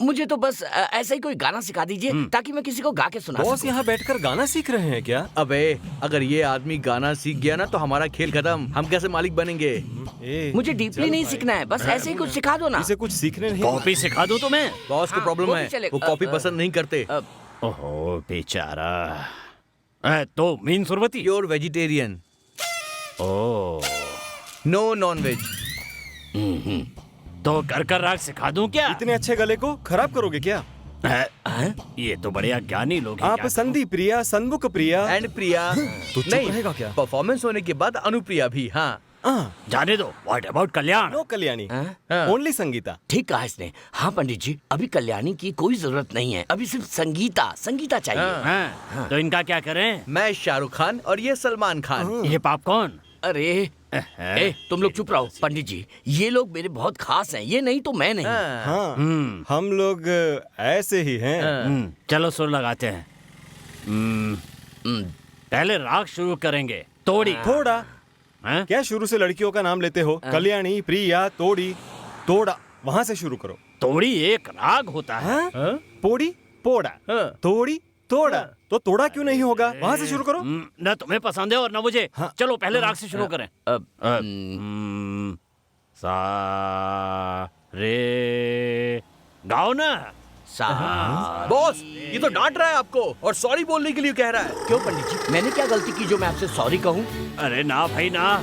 मुझे तो बस ऐसा ही कोई गाना सिखा दीजिए ताकि मैं किसी को गा के सुना
बॉस
सकूं।
यहाँ बैठकर गाना सीख रहे हैं क्या?
अबे अगर ये आदमी गाना सीख गया ना तो हमारा खेल खत्म। हम कैसे मालिक बनेंगे?
मुझे डीपली नहीं सीखना है, बस ऐसे ही कुछ सिखा दो ना।
इसे कुछ सीखने नहीं।
कॉपी सिखा दूं तुम्हें?
बॉस को
हाँ,
प्रॉब्लम
वो भी
है,
चलेगा।
वो कॉपी पसंद नहीं करते।
ओहो बेचारा। तो मीन सुरवती।
Pure vegetarian,
oh
no non veg.
तो कर राग सिखा दूं क्या?
इतने अच्छे गले को खराब करोगे क्या?
ये तो बड़े अज्ञानी लोग हैं।
आप संधि प्रिया, सन्मुख प्रिया
एंड प्रिया
तो चुप
नहीं
रहेगा क्या?
परफॉर्मेंस होने के बाद अनुप्रिया भी। हाँ
जाने दो। What about Kalyan?
No Kalyani,
हाँ?
ओनली संगीता।
ठीक कहा इसने। हाँ पंडित जी, अभी कल्याणी की कोई जरूरत नहीं है, अभी सिर्फ संगीता संगीता चाहिए।
हाँ, तो इनका क्या करें?
मैं शाहरुख खान और ये सलमान खान।
ये पॉपकॉर्न।
अरे तुम लोग चुप रहो पंडित जी, ये लोग मेरे बहुत खास हैं, ये नहीं तो मैं नहीं।
हाँ, हम लोग ऐसे ही हैं।
चलो सुर लगाते हैं। पहले राग शुरू करेंगे। तोड़ी।
थोड़ा। क्या शुरू से लड़कियों का नाम लेते हो? कल्याणी, प्रिया, तोड़ी, तोड़ा, वहाँ से शुरू करो।
तोड़ी एक राग होता है।
पोड़ी, पोड़ा, तोड़ी, तोड़ा। तो तोड़ा क्यों नहीं होगा? वहाँ से शुरू करो।
न तुम्हें पसंद है और न मुझे। चलो पहले राग से शुरू करें। सा रे गाओ ना।
बॉस ये तो डांट रहा है आपको और सॉरी बोलने के लिए कह रहा है।
क्यों पंडित जी, मैंने क्या गलती की जो मैं आपसे सॉरी कहूँ?
अरे ना भाई ना,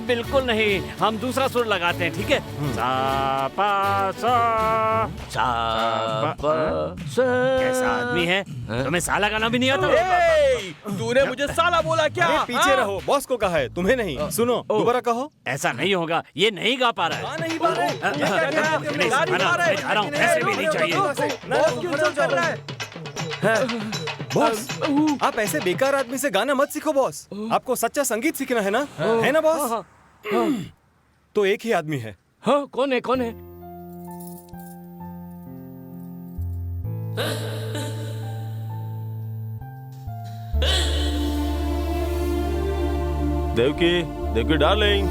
बिल्कुल नहीं। हम दूसरा सुर लगाते हैं, ठीक है? सा पा सा।
सा पा सा।
कैसा आदमी है? तुम्हें सा लगाना भी नहीं आता?
तूने मुझे साला बोला क्या?
अरे पीछे रहो, बॉस को कहा है, तुम्हें नहीं। सुनो, दोबारा कहो।
ऐसा नहीं होगा, ये नहीं गा पा रहा है।
नहीं पा रहे।
नहीं सिखाना, मैं जा रहा हूँ, ऐसे भी नहीं चाहिए।
बॉस, आप ऐसे बेकार आदमी से गाना मत सीखो बॉस। आपको सच्चा संगीत सीखना है ना बॉस? तो एक ही आदमी है।
हाँ, कौन है कौन है?
देवकी, देवकी डार्लिंग।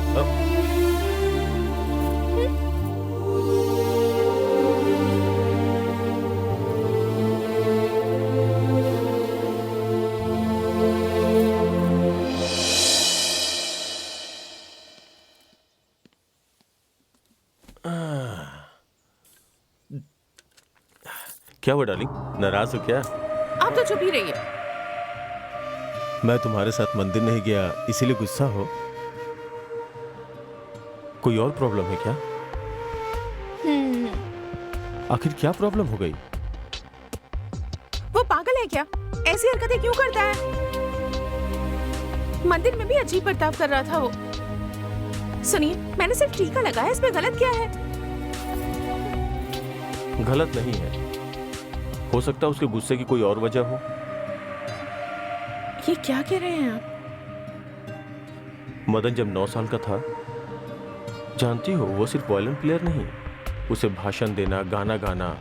क्या हुआ डार्लिंग, नाराज हो क्या?
आप तो चुप ही रहिए।
मैं तुम्हारे साथ मंदिर नहीं गया इसीलिए गुस्सा हो? कोई और प्रॉब्लम है क्या? आखिर क्या प्रॉब्लम हो गई?
वो पागल है क्या? ऐसी हरकतें क्यों करता है? मंदिर में भी अजीब बर्ताव कर रहा था वो। सुनिए, मैंने सिर्फ टीका लगाया, इसमें गलत क्या है?
गलत नहीं है, हो सकता है उसके गुस्से की कोई और वजह हो।
ये क्या कह रहे हैं आप?
मदन जब 9 साल का था, जानती हो वो सिर्फ वायलिन प्लेयर नहीं, उसे भाषण देना, गाना गाना,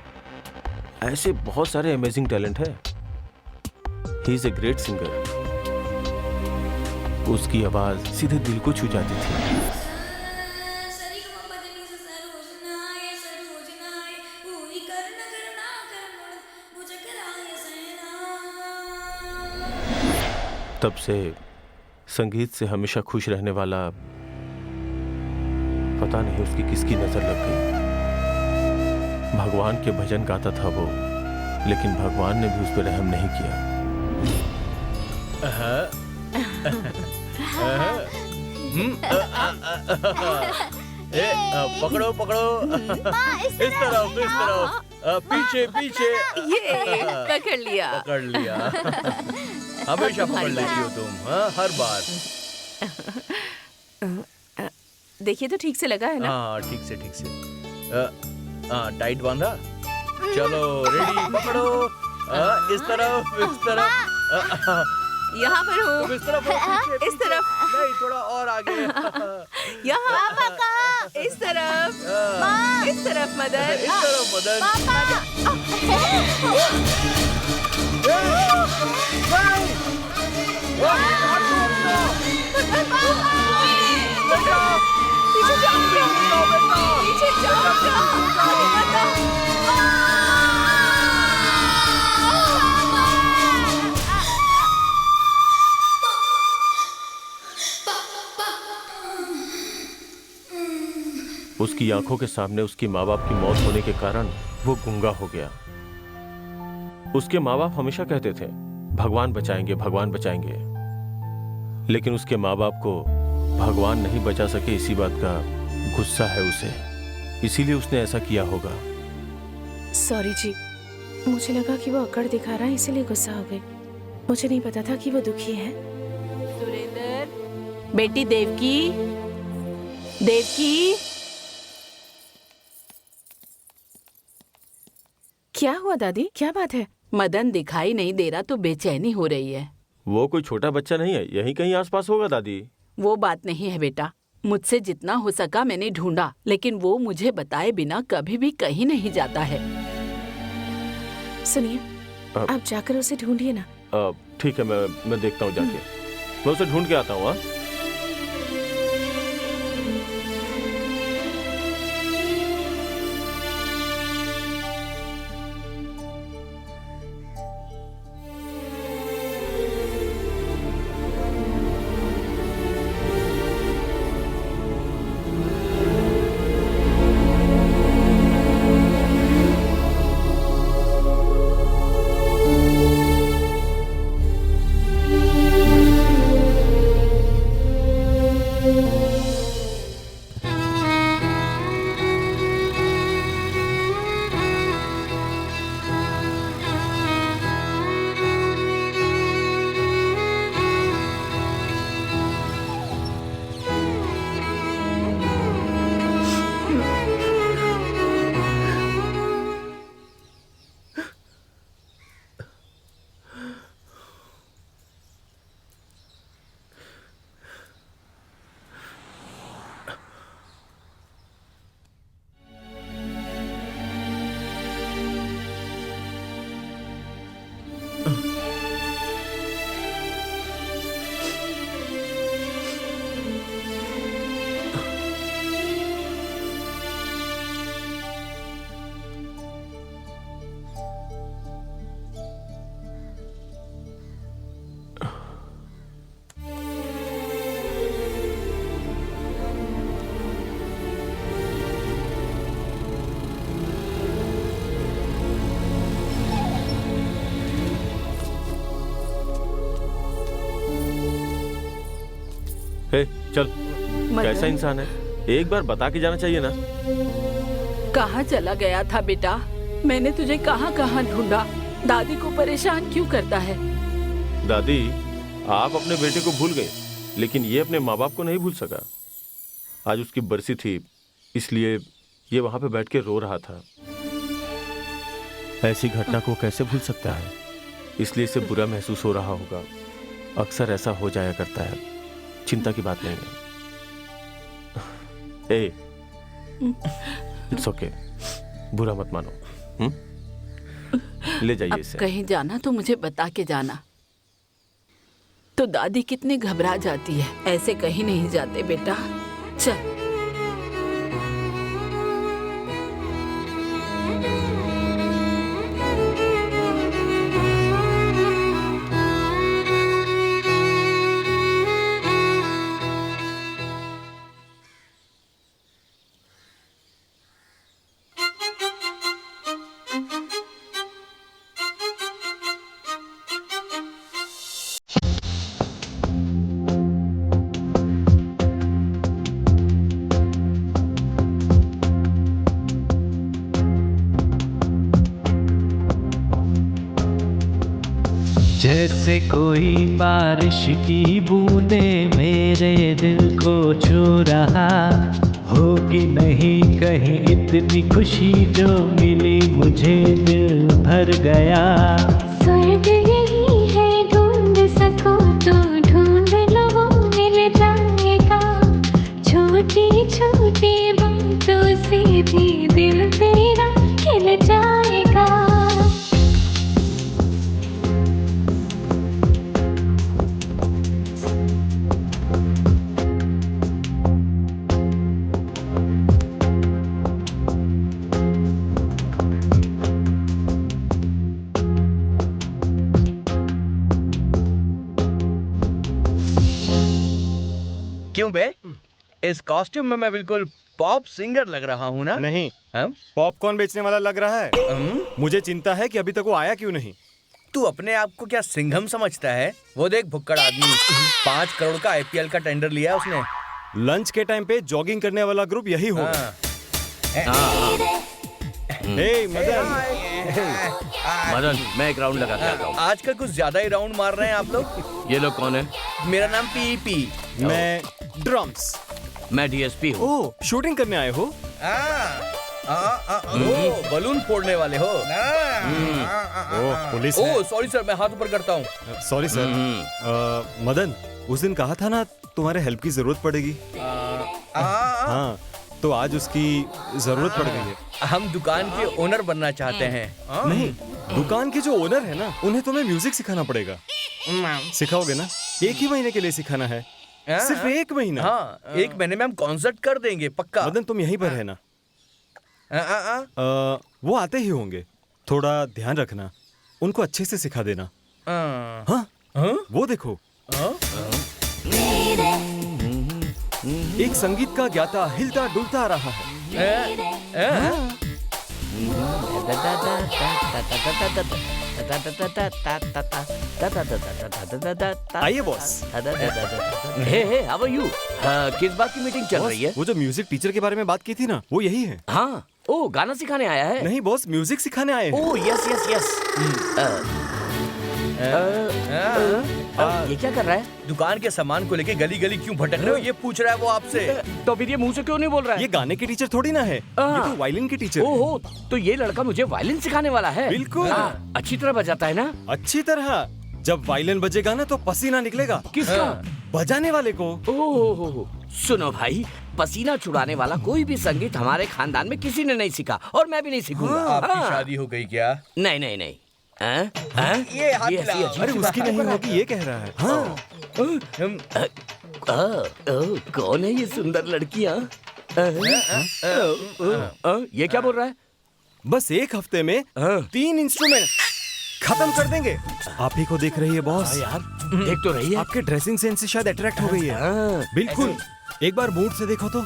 ऐसे बहुत सारे अमेजिंग टैलेंट है। He is a great singer. उसकी आवाज सीधे दिल को छू जाती थी। तब से संगीत से हमेशा खुश रहने वाला, पता नहीं उसकी किसकी नजर लग गई। भगवान के भजन गाता था वो, लेकिन भगवान ने भी उस पर रहम नहीं किया।
पकड़ो पकड़ो। इस तरफ पीछे पीछे।
ये पकड़ लिया।
पकड़ लिया। हमेशा पकड़ लेती हो तुम, हाँ, हर बार।
देखिए तो ठीक से लगा है ना?
हाँ ठीक से ठीक से। हाँ टाइट बांधा। चलो रेडी, पकड़ो। इस तरफ।
यहाँ पर हूँ।
इस तरफ हो, पीछे,
इस तरफ।
नहीं थोड़ा और आगे।
यहाँ। इस तरफ। इस तरफ मदन।
इस तरफ मदन।
पीछे जाओ। पीछे जाओ।
उसकी आंखों के सामने उसकी माँ बाप की मौत होने के कारण वो गूंगा हो गया। उसके माँ बाप हमेशा कहते थे भगवान बचाएंगे, भगवान बचाएंगे, लेकिन उसके माँ बाप को भगवान नहीं बचा सके, इसी बात का गुस्सा है उसे, इसीलिए उसने ऐसा किया होगा।
सॉरी जी, मुझे लगा कि वो अकड़ दिखा रहा है इसीलिए गुस्सा हो गई। मुझे नहीं पता था कि वो दुखी है।
सुरेंद्र, बेटी देवकी, देवकी।
क्या हुआ दादी, क्या बात है?
मदन दिखाई नहीं दे रहा तो बेचैनी हो रही है।
वो कोई छोटा बच्चा नहीं है, यहीं कहीं आसपास होगा दादी।
वो बात नहीं है बेटा, मुझसे जितना हो सका मैंने ढूंढा, लेकिन वो मुझे बताए बिना कभी भी कहीं नहीं जाता है।
सुनिए, आप जाकर उसे ढूंढिए ना।
ठीक है, मैं देखता हूँ जाके, मैं उसे ढूंढ के आता हूँ। हे, चल, कैसा इंसान है, एक बार बता के जाना चाहिए ना।
कहाँ चला गया था बेटा? मैंने तुझे कहाँ कहाँ ढूंढा। दादी को परेशान क्यों करता है?
दादी, आप अपने बेटे को भूल गए, लेकिन ये अपने माँ बाप को नहीं भूल सका। आज उसकी बरसी थी, इसलिए ये वहां पे बैठ के रो रहा था। ऐसी घटना को कैसे भूल सकता है? इसलिए इसे बुरा महसूस हो रहा होगा। अक्सर ऐसा हो जाया करता है, चिंता की बात नहीं है। इट्स ओके, बुरा मत मानो। ले जाइए इसे।
कहीं जाना तो मुझे बता के जाना। तो दादी कितनी घबरा जाती है। ऐसे कहीं नहीं जाते बेटा, चल।
जैसे कोई बारिश की बूंदे मेरे दिल को छू रहा, होगी नहीं कहीं इतनी खुशी जो मिली मुझे दिल भर गया।
स्वर्ग यही है ढूंढ सको तो ढूंढ लो वो मिल जाएगा। छोटी छोटी बातों से भी दिल तेरा खिल जाएगा।
क्यों बे? इस कॉस्ट्यूम में मैं बिल्कुल पॉप सिंगर लग रहा हूँ ना?
नहीं,
हम?
पॉपकॉर्न बेचने वाला लग रहा है। मुझे चिंता है कि अभी तक वो आया क्यों नहीं।
तू अपने आप को क्या सिंघम समझता है? वो देख भुक्कड़ आदमी 5 करोड़ का आईपीएल का टेंडर लिया उसने।
लंच के टाइम पे जॉगिंग करने वाला ग्रुप यही होगा। हे मदन,
मदन, मैं एक राउंड लगा के आता हूँ।
आजकल कुछ ज्यादा ही राउंड मार रहे हैं आप लोग।
ये लोग कौन है?
मेरा नाम पीपी।
मैं ड्रम्स।
मैं डीएसपी हूँ।
ओह, शूटिंग करने आए हो?
बलून फोड़ने वाले हो?
ओह, पुलिस है।
ओह, सॉरी सर, मैं हाथ ऊपर करता हूँ।
Sorry sir. मदन, उस दिन कहा था ना तुम्हारे हेल्प की जरूरत पड़ेगी। हाँ, तो आज उसकी जरूरत पड़ गई है।
हम दुकान के ओनर बनना चाहते हैं।
नहीं, दुकान के जो ओनर है ना, उन्हें तुम्हें म्यूजिक सिखाना पड़ेगा। सिखाओगे ना? 1 ही महीने के लिए सिखाना है, सिर्फ 1 महीना।
हाँ, 1 महीने में हम कॉन्सर्ट कर देंगे, पक्का।
मदन, तुम यहीं पर रहना। वो आते ही होंगे, थोड़ा ध्यान रखना, उनको अच्छे से सिखा देना। हाँ, वो देखो, एक संगीत का ज्ञाता हिलता डुलता आ रहा है। आइए boss.
Hey, how are you? किस बात की मीटिंग चल रही है?
वो जो म्यूजिक टीचर के बारे में बात की थी ना, वो यही है।
हाँ, ओ गाना सिखाने आया है?
नहीं बॉस, म्यूजिक सिखाने आए हैं।
Oh yes yes yes. ये क्या कर रहा है?
दुकान के सामान को लेके गली गली क्यों भटक रहे हो, ये पूछ रहा है वो आपसे।
तो फिर ये मुंह से क्यों नहीं बोल रहा है?
ये गाने के टीचर थोड़ी ना है, ये तो वायलिन के टीचर है।
ओहो, तो ये लड़का मुझे वायलिन सिखाने वाला है?
बिल्कुल।
अच्छी तरह बजाता है ना?
अच्छी तरह। जब वायलिन बजेगा ना तो पसीना निकलेगा।
किसका?
बजाने वाले को।
ओह, सुनो भाई, पसीना छुड़ाने वाला कोई भी संगीत हमारे खानदान में किसी ने नहीं सीखा, और मैं भी नहीं सीखूंगा।
आपकी शादी हो गई क्या?
नहीं नहीं नहीं।
ये हाथ मिलाओ।
अरे उसकी नहीं होगी, ये कह रहा है। हाँ।
कौन है ये सुंदर लड़कियां? ये क्या बोल रहा है?
बस 1 हफ्ते में 3 इंस्ट्रूमेंट खत्म कर देंगे। आप ही को देख रही है बॉस।
यार, देख तो रही है।
आपके ड्रेसिंग सेंस से शायद अट्रैक्ट हो गई है। बिल्कुल, एक बार मूड से देखो तो।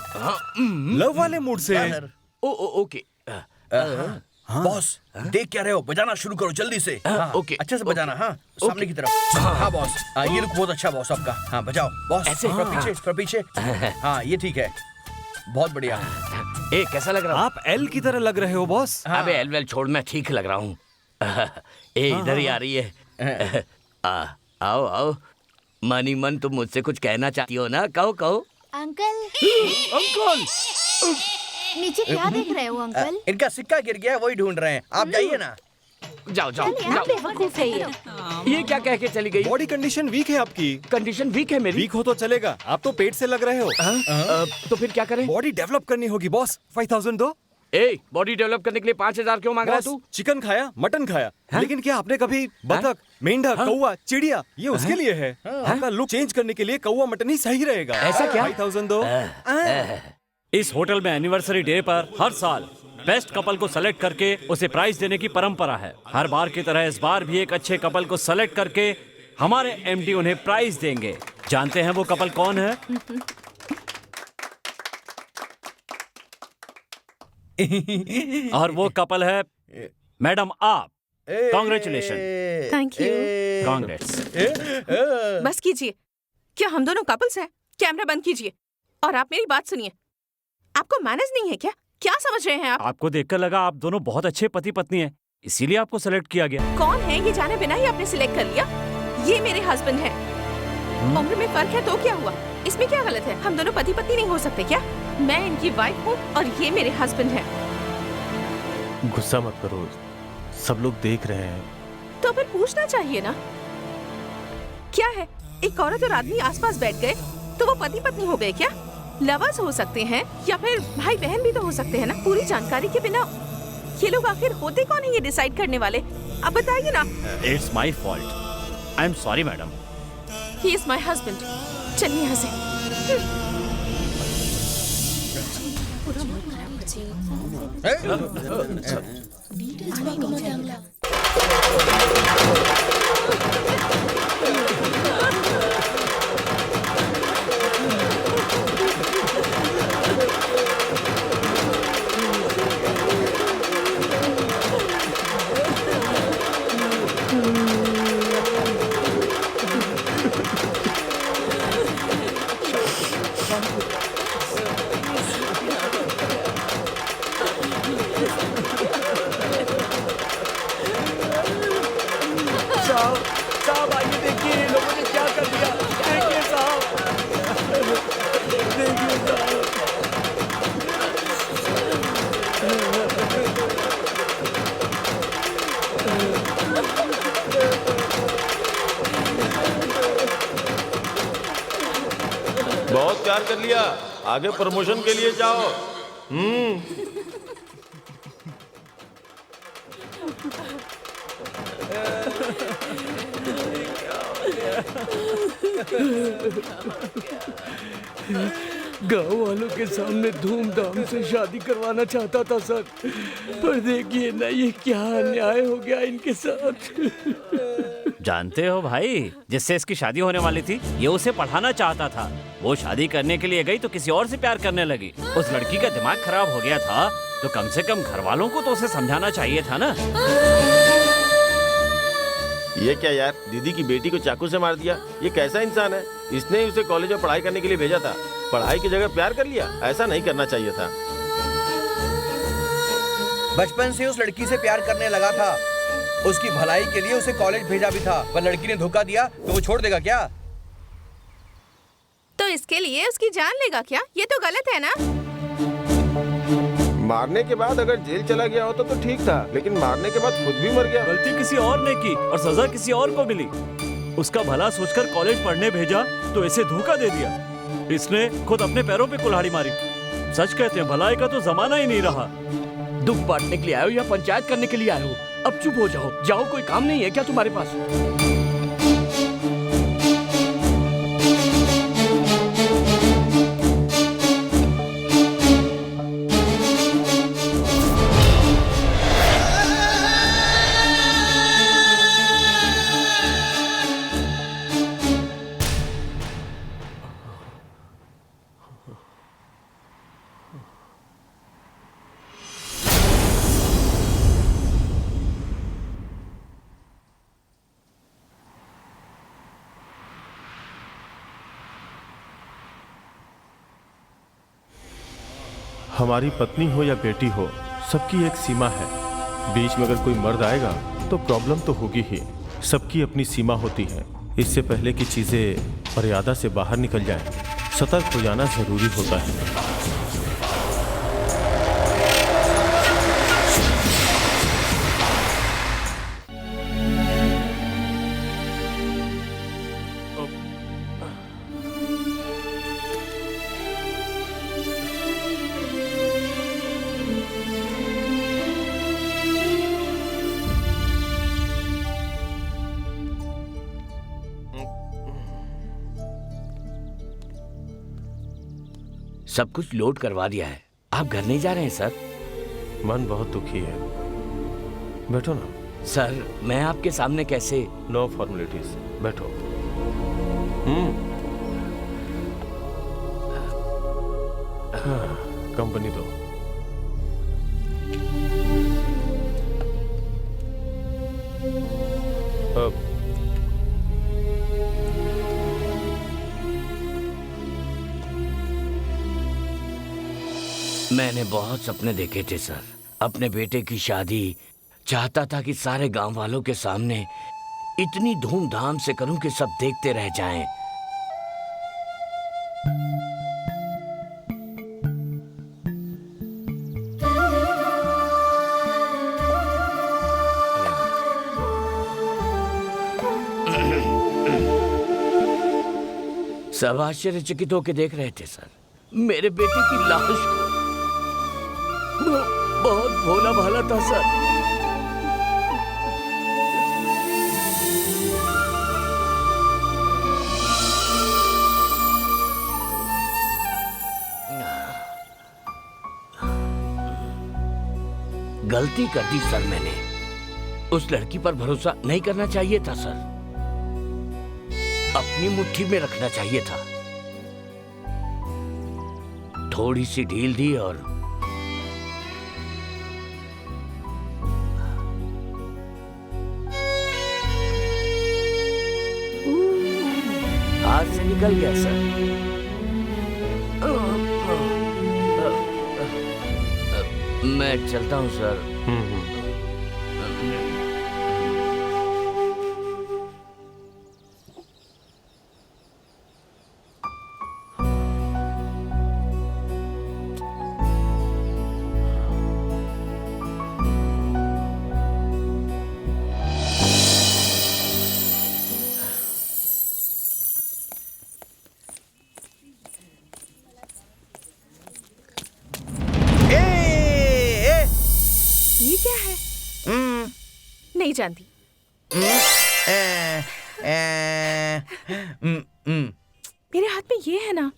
लव वाले मूड से।
ओके।
बॉस, देख क्या रहे हो, बजाना शुरू करो जल्दी से।
ओके,
अच्छे से बजाना। हाँ, सामने की तरफ। हाँ बॉस, ये लुक बहुत अच्छा बॉस आपका। हाँ बजाओ बॉस,
ऐसे।
थोड़ा पीछे। हाँ, ये ठीक है, बहुत बढ़िया।
ए, कैसा लग रहा है?
आप एल की तरह लग रहे हो बॉस।
अबे एल वेल छोड़, मैं ठीक लग रहा हूँ। ए, इधर ही आ रही है। आओ आओ, मनी मन, तुम मुझसे कुछ कहना चाहती हो ना? कहो कहो।
अंकल,
अंकल,
नीचे क्या देख रहे हो अंकल?
इनका सिक्का गिर गया, वही ढूंढ रहे हैं। आप जाइए ना।
जाओ जाओ जाओ।
बेवकूफ है ये
क्या कह के चली गई?
बॉडी कंडीशन वीक है आपकी।
कंडीशन वीक है मेरी?
वीक हो तो चलेगा, आप तो पेट से लग रहे हो।
तो फिर क्या करें?
बॉडी डेवलप करनी होगी बॉस। 5000 दो।
ए, बॉडी डेवलप करने के लिए 5000 क्यों मांग रहा है तू?
चिकन खाया, मटन खाया, लेकिन क्या आपने कभी बतख, मेंढक, कौवा, चिड़िया, ये उसके लिए है। आपका लुक चेंज करने के लिए कौवा मटन ही सही रहेगा।
ऐसा क्या?
5000 दो।
इस होटल में एनिवर्सरी डे पर हर साल बेस्ट कपल को सेलेक्ट करके उसे प्राइज देने की परंपरा है। हर बार की तरह इस बार भी एक अच्छे कपल को सेलेक्ट करके हमारे एमडी उन्हें प्राइज देंगे। जानते हैं वो कपल कौन है? और वो कपल है मैडम आप। कॉन्ग्रेचुलेशन।
Thank you.
कांग्रेट्स।
बस कीजिए, क्या हम दोनों कपल्स हैं? कैमरा बंद कीजिए और आप मेरी बात सुनिए। आपको मैनेज नहीं है क्या? क्या समझ रहे हैं आप?
आपको देखकर लगा आप दोनों बहुत अच्छे पति पत्नी हैं, इसीलिए आपको सेलेक्ट किया गया।
कौन है ये जाने बिना ही आपने सिलेक्ट कर लिया? ये मेरे हस्बैंड है। उम्र में फर्क है तो क्या हुआ? इसमें क्या गलत है? हम दोनों पति पत्नी नहीं हो सकते क्या? मैं इनकी वाइफ हूँ और ये मेरे हस्बैंड है।
गुस्सा मत करो, सब लोग देख रहे हैं।
तो फिर पूछना चाहिए ना। क्या है, एक औरत और आदमी आसपास बैठ गए तो वो पति पत्नी हो गए क्या? लवर्स हो सकते हैं या फिर भाई बहन भी तो हो सकते हैं ना। पूरी जानकारी के बिना ये लोग आखिर होते कौन है ये डिसाइड करने वाले? अब बताइए ना।
It's my fault. I am sorry madam.
He is my husband. चलिए यहाँ से।
साहब आइए, देखिए इन लोगों ने क्या कर दिया। देखिए साहब, देखिए साहब।
बहुत प्यार कर लिया, आगे प्रमोशन के लिए जाओ।
गांव वालों के सामने धूमधाम से शादी करवाना चाहता था सर, पर देखिए ना ये क्या अन्याय हो गया इनके साथ।
जानते हो भाई, जिससे इसकी शादी होने वाली थी ये उसे पढ़ाना चाहता था। वो शादी करने के लिए गई तो किसी और से प्यार करने लगी। उस लड़की का दिमाग खराब हो गया था तो कम से कम घर वालों को तो उसे समझाना चाहिए था ना।
ये क्या यार, दीदी की बेटी को चाकू से मार दिया। ये कैसा इंसान है? इसने ही उसे कॉलेज में पढ़ाई करने के लिए भेजा था, पढ़ाई की जगह प्यार कर लिया। ऐसा नहीं करना चाहिए था।
बचपन से उस लड़की से प्यार करने लगा था। उसकी भलाई के लिए उसे कॉलेज भेजा भी था, पर लड़की ने धोखा दिया तो वो छोड़ देगा क्या?
तो इसके लिए उसकी जान लेगा क्या? ये तो गलत है ना।
मारने के बाद अगर जेल चला गया होता तो ठीक था, लेकिन मारने के बाद खुद भी मर गया।
गलती किसी और ने की और सजा किसी और को मिली। उसका भला सोचकर कॉलेज पढ़ने भेजा तो इसे धोखा दे दिया। इसने खुद अपने पैरों पे कुल्हाड़ी मारी। सच कहते हैं भलाई का तो जमाना ही नहीं रहा।
दुख बांटने के लिए आए हो या पंचायत करने के लिए आए हो? अब चुप हो जाओ, जाओ। कोई काम नहीं है क्या तुम्हारे पास?
हमारी पत्नी हो या बेटी हो, सबकी एक सीमा है। बीच में अगर कोई मर्द आएगा तो प्रॉब्लम तो होगी ही। सबकी अपनी सीमा होती है। इससे पहले कि चीजें मर्यादा से बाहर निकल जाए, सतर्क हो जाना जरूरी होता है।
सब कुछ लोड करवा दिया है। आप घर नहीं जा रहे हैं सर?
मन बहुत दुखी है। बैठो ना।
सर मैं आपके सामने कैसे?
नो फॉर्मेलिटीज, बैठो। हाँ, कंपनी दो। अब
मैंने बहुत सपने देखे थे सर। अपने बेटे की शादी चाहता था कि सारे गांव वालों के सामने इतनी धूमधाम से करूं कि सब देखते रह जाएं। सब आश्चर्यचकित होकर देख रहे थे सर, मेरे बेटे की लाश को। वो बहुत भोला भाला था सर। गलती कर दी सर मैंने। उस लड़की पर भरोसा नहीं करना चाहिए था सर, अपनी मुट्ठी में रखना चाहिए था। थोड़ी सी ढील दी और हाथ से निकल गया सर। मैं चलता हूं सर।
ये क्या है? नहीं जानती। मेरे हाथ में ये है ना।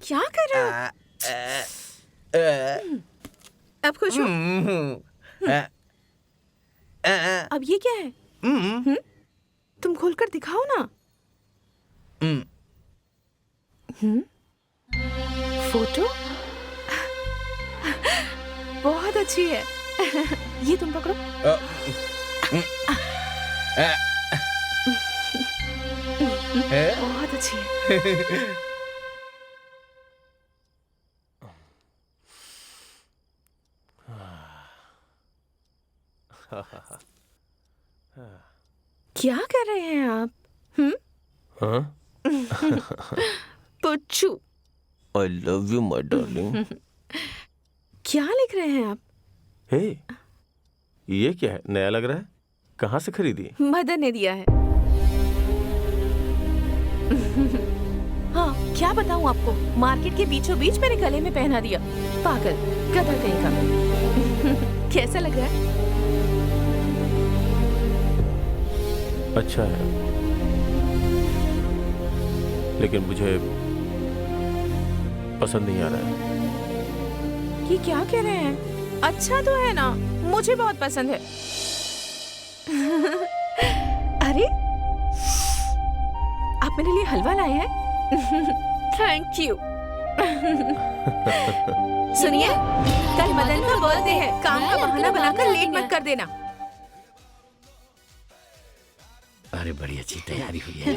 क्या कर रहे हो? अब खुश हो? अब ये क्या है? तुम खोलकर दिखाओ ना। फोटो बहुत अच्छी है। ये तुम पकड़ो। बहुत अच्छी है। क्या कर रहे हैं आप? पुच्चू।
I love you, my darling.
क्या लिख रहे हैं आप?
हे, ये क्या है? नया लग रहा है। कहाँ से खरीदी?
मदन ने दिया है। हाँ, क्या बताऊँ आपको? मार्केट के बीचों बीच मेरे गले में पहना दिया। पागल, गधा कहीं का। कैसा लग रहा है?
अच्छा है, लेकिन मुझे पसंद नहीं आ रहा है।
ये क्या कह रहे हैं? अच्छा तो है ना, मुझे बहुत पसंद है। अरे, आप मेरे लिए हलवा लाए हैं? Thank you. सुनिए, कल मदन का बर्थडे है। काम का बहाना बनाकर लेट मत कर देना।
अरे बड़ी अच्छी तैयारी हुई है।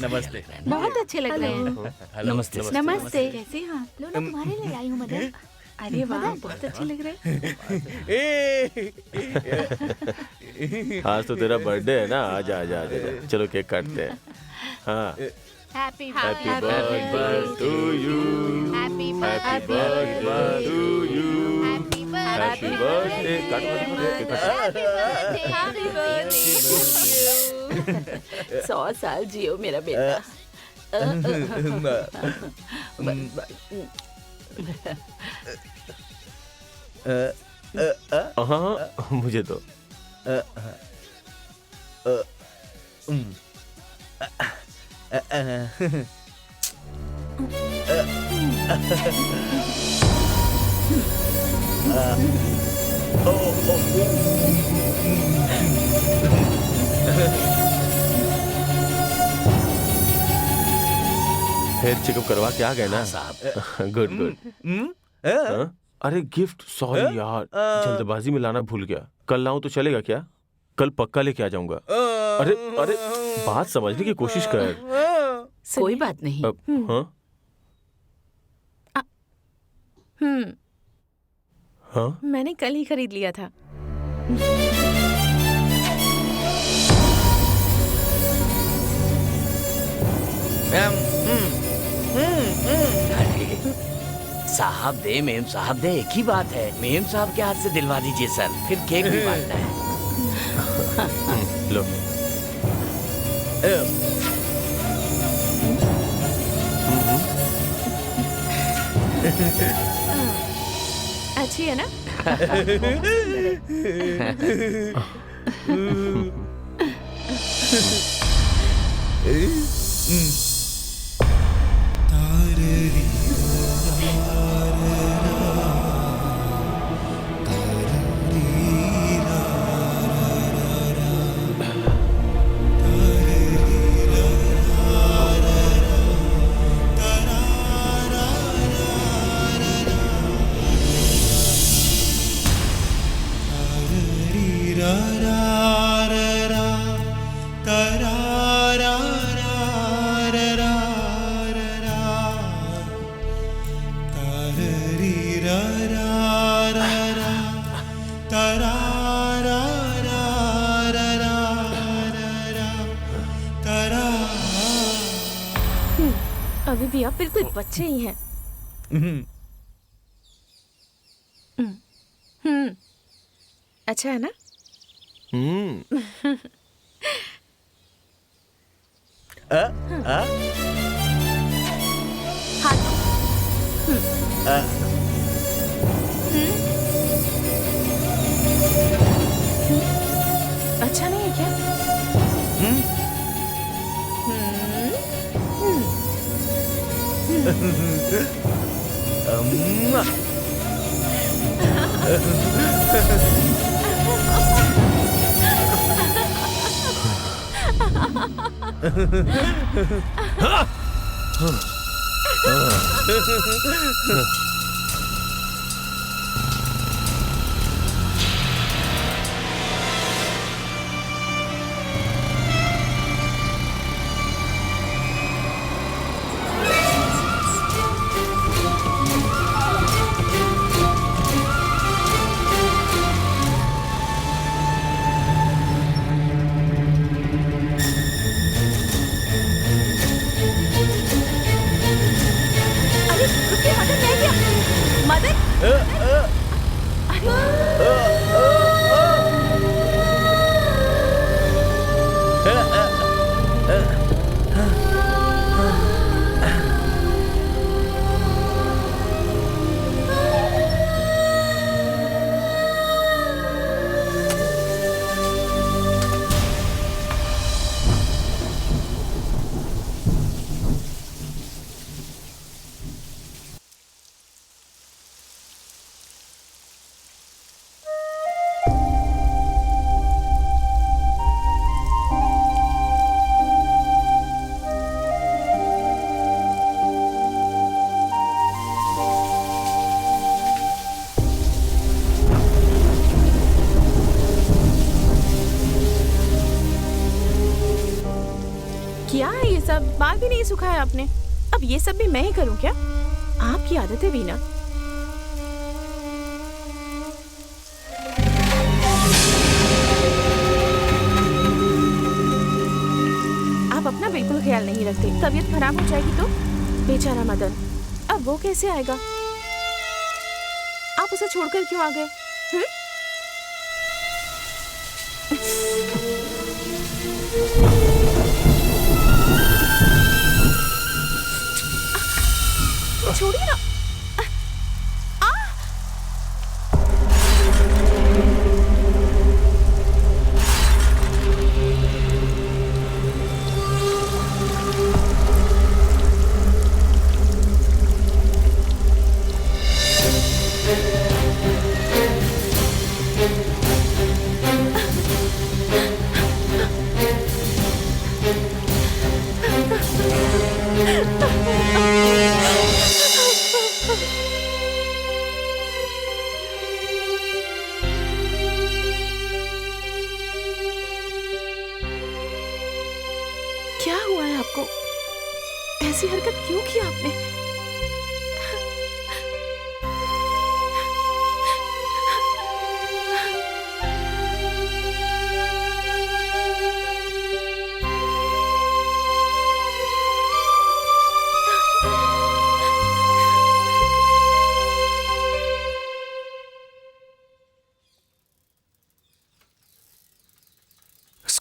नमस्ते।
बहुत अच्छे लग रहे हैं।
नमस्ते।
नमस्ते।
कैसे? हाँ, लो ना, तुम्हारे लिए लाई हूँ मदन।
अरे वाह, बहुत अच्छे लग रहे हैं।
आज तो तेरा बर्थडे है ना, आजा आजा आजा। चलो केक काटते हैं। हाँ।
Happy
Happy birthday to you.
Happy
Happy birthday to you. Happy birthday.
Happy birthday.
100 साल जियो मेरा बेटा।
हाँ, मुझे तो हेयर चेकअप करवा के आ गए ना साहब? Good good. अरे गिफ्ट, सॉरी यार, जल्दबाजी में लाना भूल गया। कल लाऊं तो चलेगा क्या? कल पक्का लेके आ जाऊंगा। अरे अरे, बात समझने की कोशिश कर।
कोई बात नहीं।
हाँ? हाँ?
मैंने कल ही खरीद लिया था।
अरे साहब दे, मेम साहब दे, एक ही बात है। मेम साहब के हाथ से दिलवा दीजिए सर, फिर केक भी बांटना है।
लो।
अच्छी है ना? अभी भी आप बिल्कुल बच्चे ही हैं। अच्छा है ना? अच्छा नहीं है क्या? क्या है ये सब? बाल भी नहीं सुखाया आपने। अब ये सब भी मैं ही करूं क्या? आपकी आदत है वीना। आप अपना बिल्कुल ख्याल नहीं रखते। तबीयत खराब हो जाएगी तो? बेचारा मदन, अब वो कैसे आएगा? आप उसे छोड़कर क्यों आ गए? छोड़िए ना। क्या हुआ है आपको? ऐसी हरकत क्यों की आपने?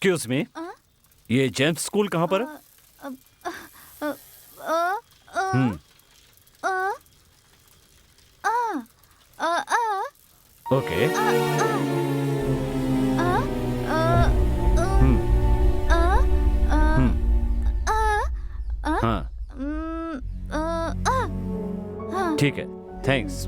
एक्सक्यूज मी, ये जेम्स स्कूल कहाँ पर है? ओके। हाँ, ठीक है, थैंक्स।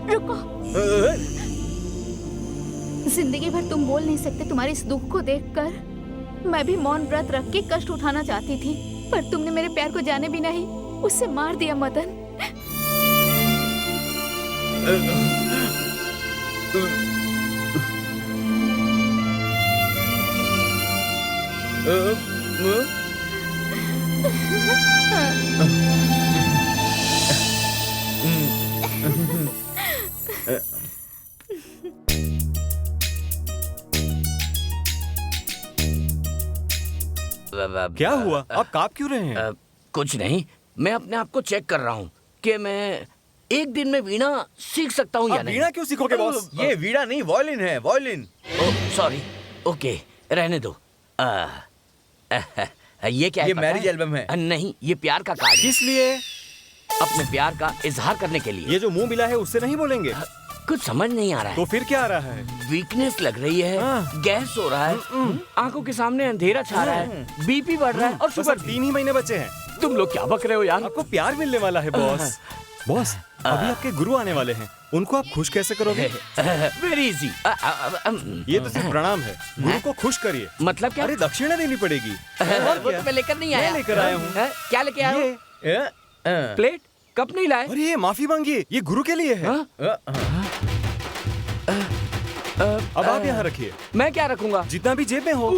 रुको। जिंदगी भर तुम बोल नहीं सकते तुम्हारे इस दुख को देखकर मैं भी मौन व्रत रख के कष्ट उठाना चाहती थी, पर तुमने मेरे प्यार को जाने भी नहीं उससे मार दिया मदन।
क्या हुआ? आप कांप क्यों रहे हैं?
कुछ नहीं, मैं अपने आप को चेक कर रहा हूँ कि मैं एक दिन में वीणा सीख सकता हूँ या नहीं।
वीणा क्यों सीखोगे बॉस?
ये वीणा नहीं, वायलिन है, वायलिन।
सॉरी, ओके, रहने दो। ये क्या है?
ये मैरिज एल्बम है।
नहीं, ये प्यार का कार्ड है।
किस लिए?
अपने प्यार का इजहार करने के लिए।
ये जो मुंह मिला है उससे नहीं बोलेंगे?
कुछ समझ नहीं आ रहा है।
तो फिर क्या आ रहा है?
वीकनेस लग रही है, गैस हो रहा है, आंखों के सामने अंधेरा छा रहा है, बीपी बढ़ रहा है और शुगर।
3 ही महीने बचे हैं।
तुम लोग क्या बक रहे हो यार?
आपको प्यार मिलने वाला है बॉस। बॉस, अभी आपके गुरु आने वाले हैं, उनको आप खुश कैसे करोगे?
Very easy.
ये तो सिर्फ प्रणाम है, गुरु को खुश करिए।
मतलब क्या?
अरे दक्षिणा देनी पड़ेगी।
वो तो मैं लेकर नहीं आया।
मैं लेकर आया हूँ।
क्या लेके आया हूँ? प्लेट? कप नहीं लाए?
अरे ये माफी मांगिए, ये गुरु के लिए है। अब आप यहाँ रखिए।
मैं क्या रखूंगा?
जितना भी जेब में हो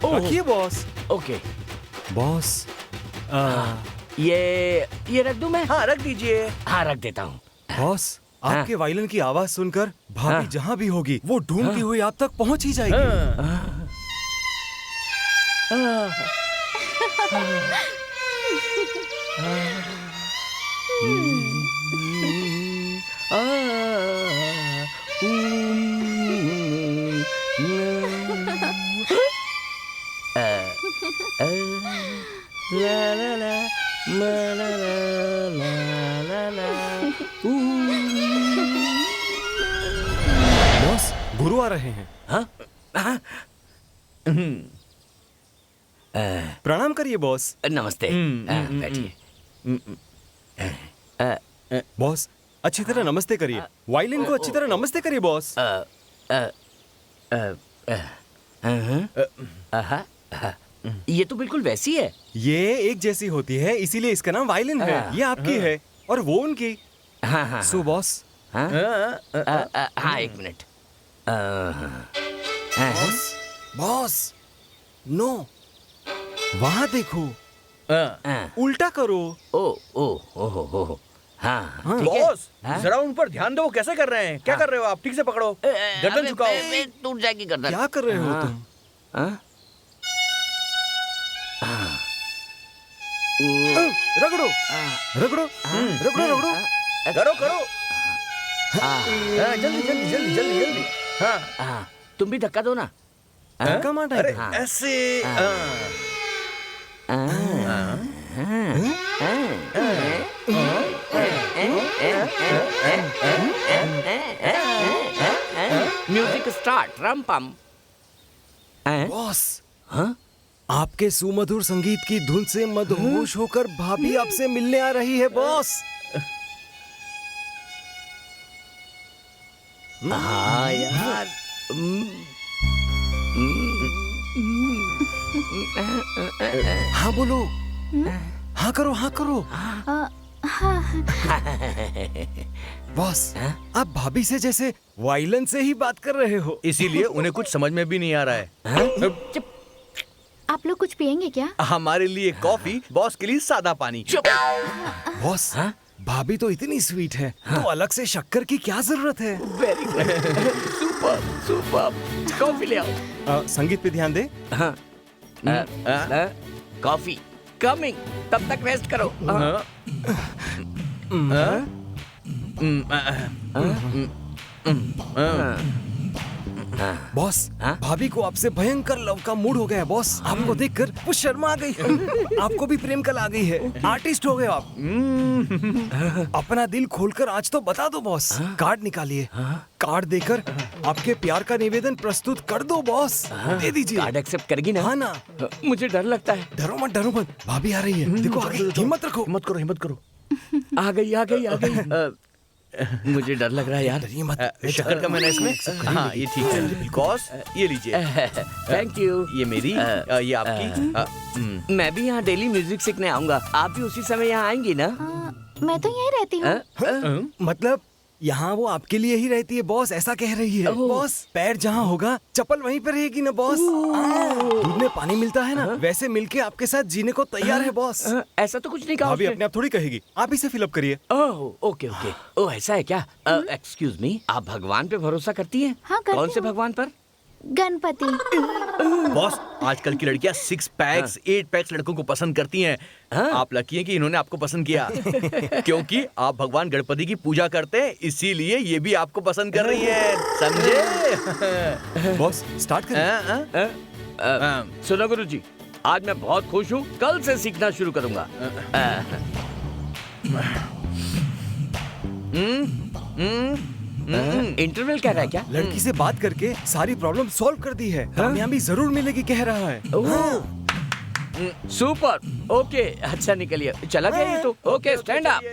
रखिए बॉस।
Okay
boss.
ये रख दूं मैं?
हाँ रख दीजिए।
हाँ रख देता हूँ।
बॉस, आपके वायलिन की आवाज सुनकर भाभी जहाँ भी होगी वो ढूंढती हुई आप तक पहुँच ही जाएगी। बॉस, गुरु आ रहे हैं। प्रणाम करिए बॉस।
नमस्ते। बैठिए।
बॉस, अच्छी तरह नमस्ते करिए। वायलिन को अच्छी तरह नमस्ते करिए बॉस।
ये तो बिल्कुल वैसी है।
ये एक जैसी होती है, इसीलिए इसका नाम वायलिन है। ये आपकी है और वो उनकी।
हाँ।
So boss.
हाँ, एक मिनट।
बॉस, बॉस, नो, वहाँ देखो, उल्टा करो।
ओ, हाँ।
बॉस, जरा उन पर ध्यान दो, वो कैसे कर रहे हैं? क्या कर रहे हो आप? ठीक से पकड़ो, गर्दन झुकाओ।
टूट जाएगी गर्दन।
क्या कर रहे हो तुम? रगड़ो, रगड़ो, रगड़ो, रगड़ो।
करो। जल्दी।
हाँ, तुम भी धक्का दो ना।
धक्का मारना है?
अरे ऐसे।
म्यूजिक स्टार्ट, रम पम।
बॉस, आपके सुमधुर संगीत की धुन से मदहोश होकर भाभी आपसे मिलने आ रही है बॉस।
हाँ यार।
हाँ बोलो। हाँ करो। बॉस, आप भाभी से जैसे वायलिन से ही बात कर रहे हो।
इसीलिए उन्हें कुछ समझ में भी नहीं आ रहा है।
आप लोग कुछ पियेंगे क्या?
हमारे लिए कॉफी, बॉस के लिए सादा पानी।
बॉस, भाभी तो इतनी स्वीट है, तो अलग से शक्कर की क्या जरूरत है?
Very good, super super. Coffee ले आओ।
संगीत पे ध्यान दे।
हाँ। कॉफी कमिंग, तब तक रेस्ट करो।
बॉस, भाभी को आपसे भयंकर लव का मूड हो गया है बॉस। आपको देखकर वो शर्मा आ गई है। आपको भी प्रेम कल आ गई है। आर्टिस्ट हो गए आप। अपना दिल खोलकर आज तो बता दो बॉस। कार्ड निकालिए। कार्ड देकर आपके प्यार का निवेदन प्रस्तुत कर दो बॉस। दे दीजिए।
कार्ड एक्सेप्ट करेगी ना?
हाँ ना।
मुझे डर लगता है।
डरो मत, डरो मत। भाभी आ रही है। देखो आ गई। हिम्मत रखो।
हिम्मत करो, हिम्मत करो।
आ गई, आ गई, आ गई। मुझे डर लग रहा है यार।
डरिए मत।
शक्कर कम है ना इसमें? हाँ, ये ठीक है। बॉस, ये लीजिए।
Thank you.
ये मेरी, ये आपकी।
मैं भी यहाँ डेली म्यूजिक सीखने आऊंगा। आप भी उसी समय यहाँ आएंगी ना?
मैं तो यहीं रहती हूँ।
मतलब यहाँ वो आपके लिए ही रहती है बॉस, ऐसा कह रही है। बॉस, पैर जहाँ होगा चप्पल वहीं पर रहेगी ना बॉस। दूध में पानी मिलता है ना, वैसे मिलके आपके साथ जीने को तैयार है बॉस।
ऐसा तो कुछ नहीं कहा
भाभी
उसने।
अपने आप थोड़ी कहेगी, आप इसे फिलअप करिए।
ओह, ओके ओके। ओह, ऐसा है क्या? एक्सक्यूज मी, आप भगवान पे भरोसा करती हैं?
हाँ, करती
कौन से
हूँ।
भगवान पर?
गणपति।
बॉस, आजकल की लड़कियां 6 पैक्स 8 पैक्स लड़कों को पसंद करती हैं। आप लकी हैं कि इन्होंने आपको पसंद किया। क्योंकि आप भगवान गणपति की पूजा करते हैं, इसीलिए ये भी आपको पसंद कर रही है। समझे?
बॉस, स्टार्ट करें।
सुनो गुरुजी, आज मैं बहुत खुश हूँ। कल से सीखना शुरू करूंगा। इंटरवल कह रहा है क्या?
लड़की से बात करके सारी प्रॉब्लम सॉल्व कर दी है। कामयाबी जरूर मिलेगी कह रहा है।
सुपर। ओके, अच्छा निकलिए। चला गया ये तो। Okay, stand up.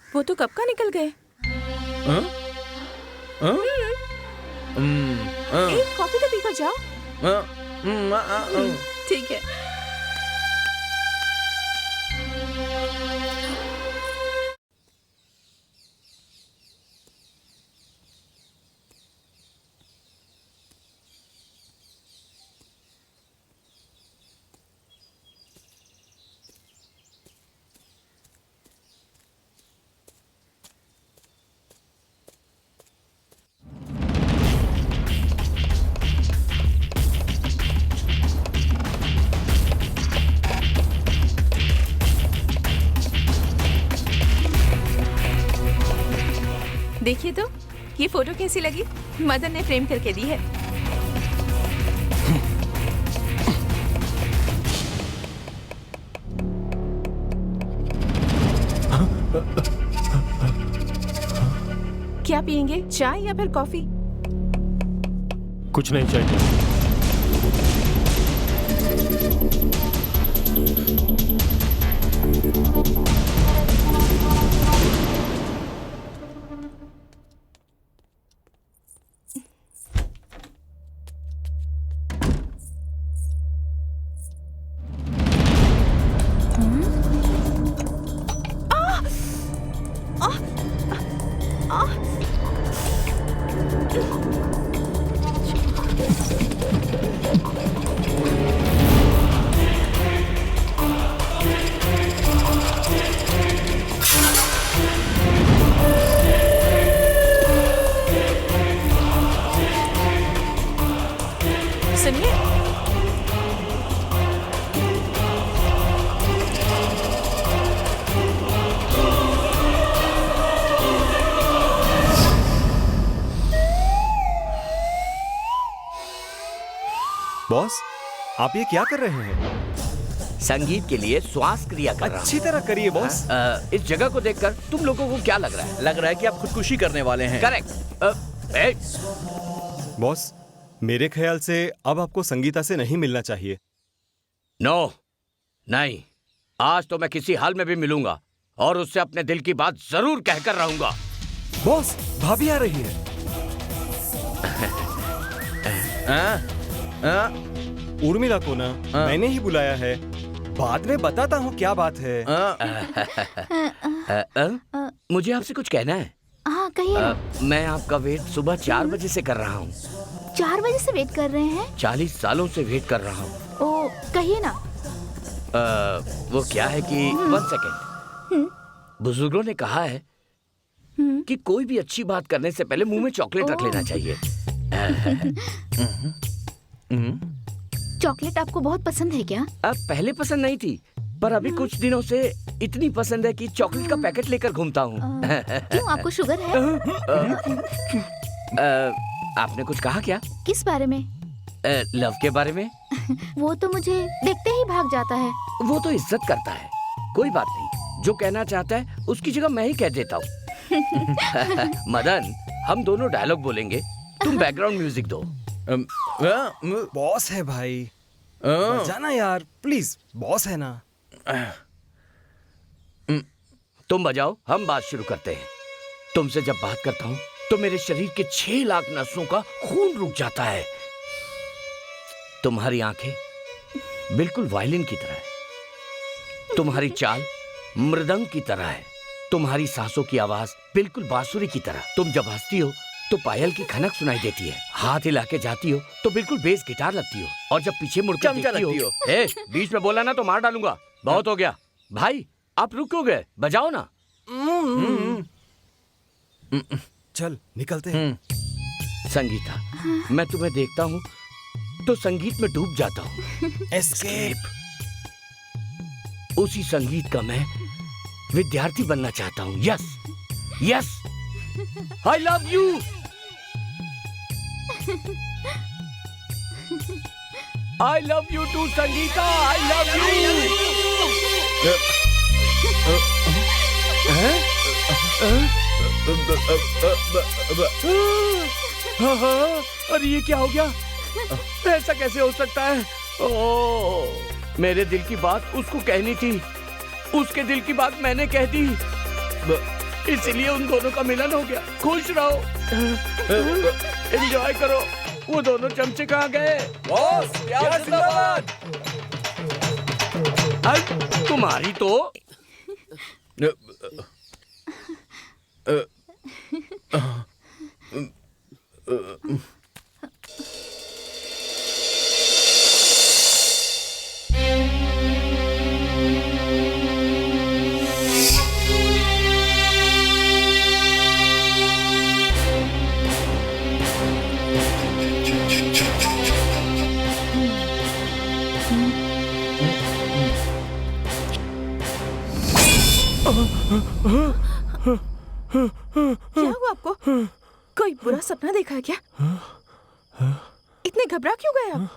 वो तो कब का निकल गए। एक कॉफी तो पीकर जाओ। ठीक है। देखिए तो ये फोटो कैसी लगी? मदन ने फ्रेम करके दी है। क्या पियेंगे, चाय या फिर कॉफी?
कुछ नहीं चाहिए।
बॉस, आप ये क्या कर रहे हैं?
संगीत के लिए श्वास क्रिया कर रहा हूँ।
अच्छी तरह करिए बॉस।
इस जगह को देखकर तुम लोगों को क्या लग रहा है?
लग रहा है कि आप खुदकुशी करने वाले हैं।
करेक्ट।
बॉस, मेरे ख्याल से अब आपको संगीता से नहीं मिलना चाहिए।
नो, नहीं, आज तो मैं किसी हाल में भी मिलूंगा और उससे अपने दिल की बात जरूर कहकर रहूंगा।
बॉस, भाभी आ रही है। उर्मिला को ना मैंने ही बुलाया है। बाद में बताता हूँ क्या बात है।
मुझे आपसे कुछ कहना है।
हाँ, कहिए।
मैं आपका वेट सुबह 4 बजे से कर रहा हूँ।
4 बजे से वेट कर रहे हैं?
40 सालों से वेट कर रहा हूँ।
ओ, कहिए ना।
वो क्या है कि 1 सेकेंड, बुजुर्गों ने कहा है कि कोई भी अच्छी बात करने से पहले मुंह में चॉकलेट रख लेना चाहिए।
चॉकलेट आपको बहुत पसंद है क्या?
पहले पसंद नहीं थी, पर अभी कुछ दिनों से इतनी पसंद है कि चॉकलेट का पैकेट लेकर घूमता हूँ।
क्यों, आपको शुगर है?
आपने कुछ कहा क्या?
किस बारे में?
लव के बारे में।
वो तो मुझे देखते ही भाग जाता है।
वो तो इज्जत करता है। कोई बात नहीं, जो कहना चाहता है उसकी जगह मैं ही कह देता हूँ। मदन, हम दोनों डायलॉग बोलेंगे, तुम बैकग्राउंड म्यूजिक दो।
बॉस है भाई, बजाना यार प्लीज, बॉस है ना।
तुम बजाओ, हम बात शुरू करते हैं। तुमसे जब बात करता हूँ तो मेरे शरीर के 6 लाख नसों का खून रुक जाता है। तुम्हारी आंखें बिल्कुल वायलिन की तरह है, तुम्हारी चाल मृदंग की तरह है, तुम्हारी सांसों की आवाज बिल्कुल बांसुरी की तरह। तुम जब हंसती हो तो पायल की खनक सुनाई देती है, हाथ हिला के जाती हो तो बिल्कुल बेस गिटार लगती हो, और जब पीछे मुड़कर देखती हो, बीच में बोला ना तो मार डालूंगा। बहुत हो गया भाई, आप रुक गए, बजाओ ना।
चल निकलते हैं।
संगीता, मैं तुम्हें देखता हूँ तो संगीत में डूब जाता हूँ।
एस्केप।
उसी संगीत का मैं विद्यार्थी बनना चाहता हूँ। Yes yes, I love you. I love you too Sangeeta, I love you. अरे ये क्या हो गया? ऐसा कैसे हो सकता है? ओह, मेरे दिल की बात उसको कहनी थी, उसके दिल की बात मैंने कह दी, इसीलिए उन दोनों का मिलन हो गया। खुश रहो, एंजॉय करो। वो दोनों चमचे कहाँ गए? बॉस, प्यार जिंदाबाद। तुम्हारी तो
क्या हुआ आपको? कोई बुरा सपना देखा है क्या? इतने घबरा क्यों गए आप?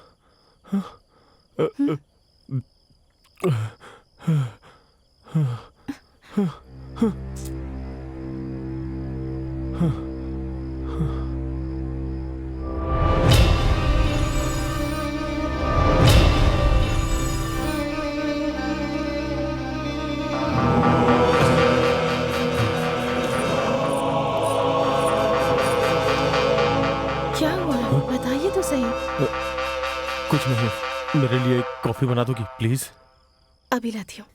क्या हुआ? बताइए तो सही।
कुछ नहीं, मेरे लिए कॉफी बना दोगी प्लीज?
अभी लाती हूँ।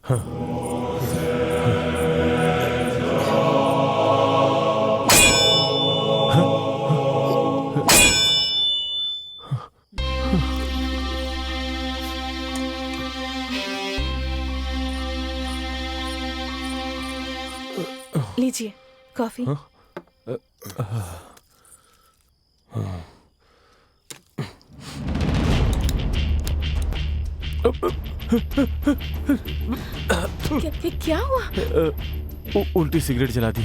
लीजिए कॉफी। क्या हुआ?
उल्टी सिगरेट जला दी।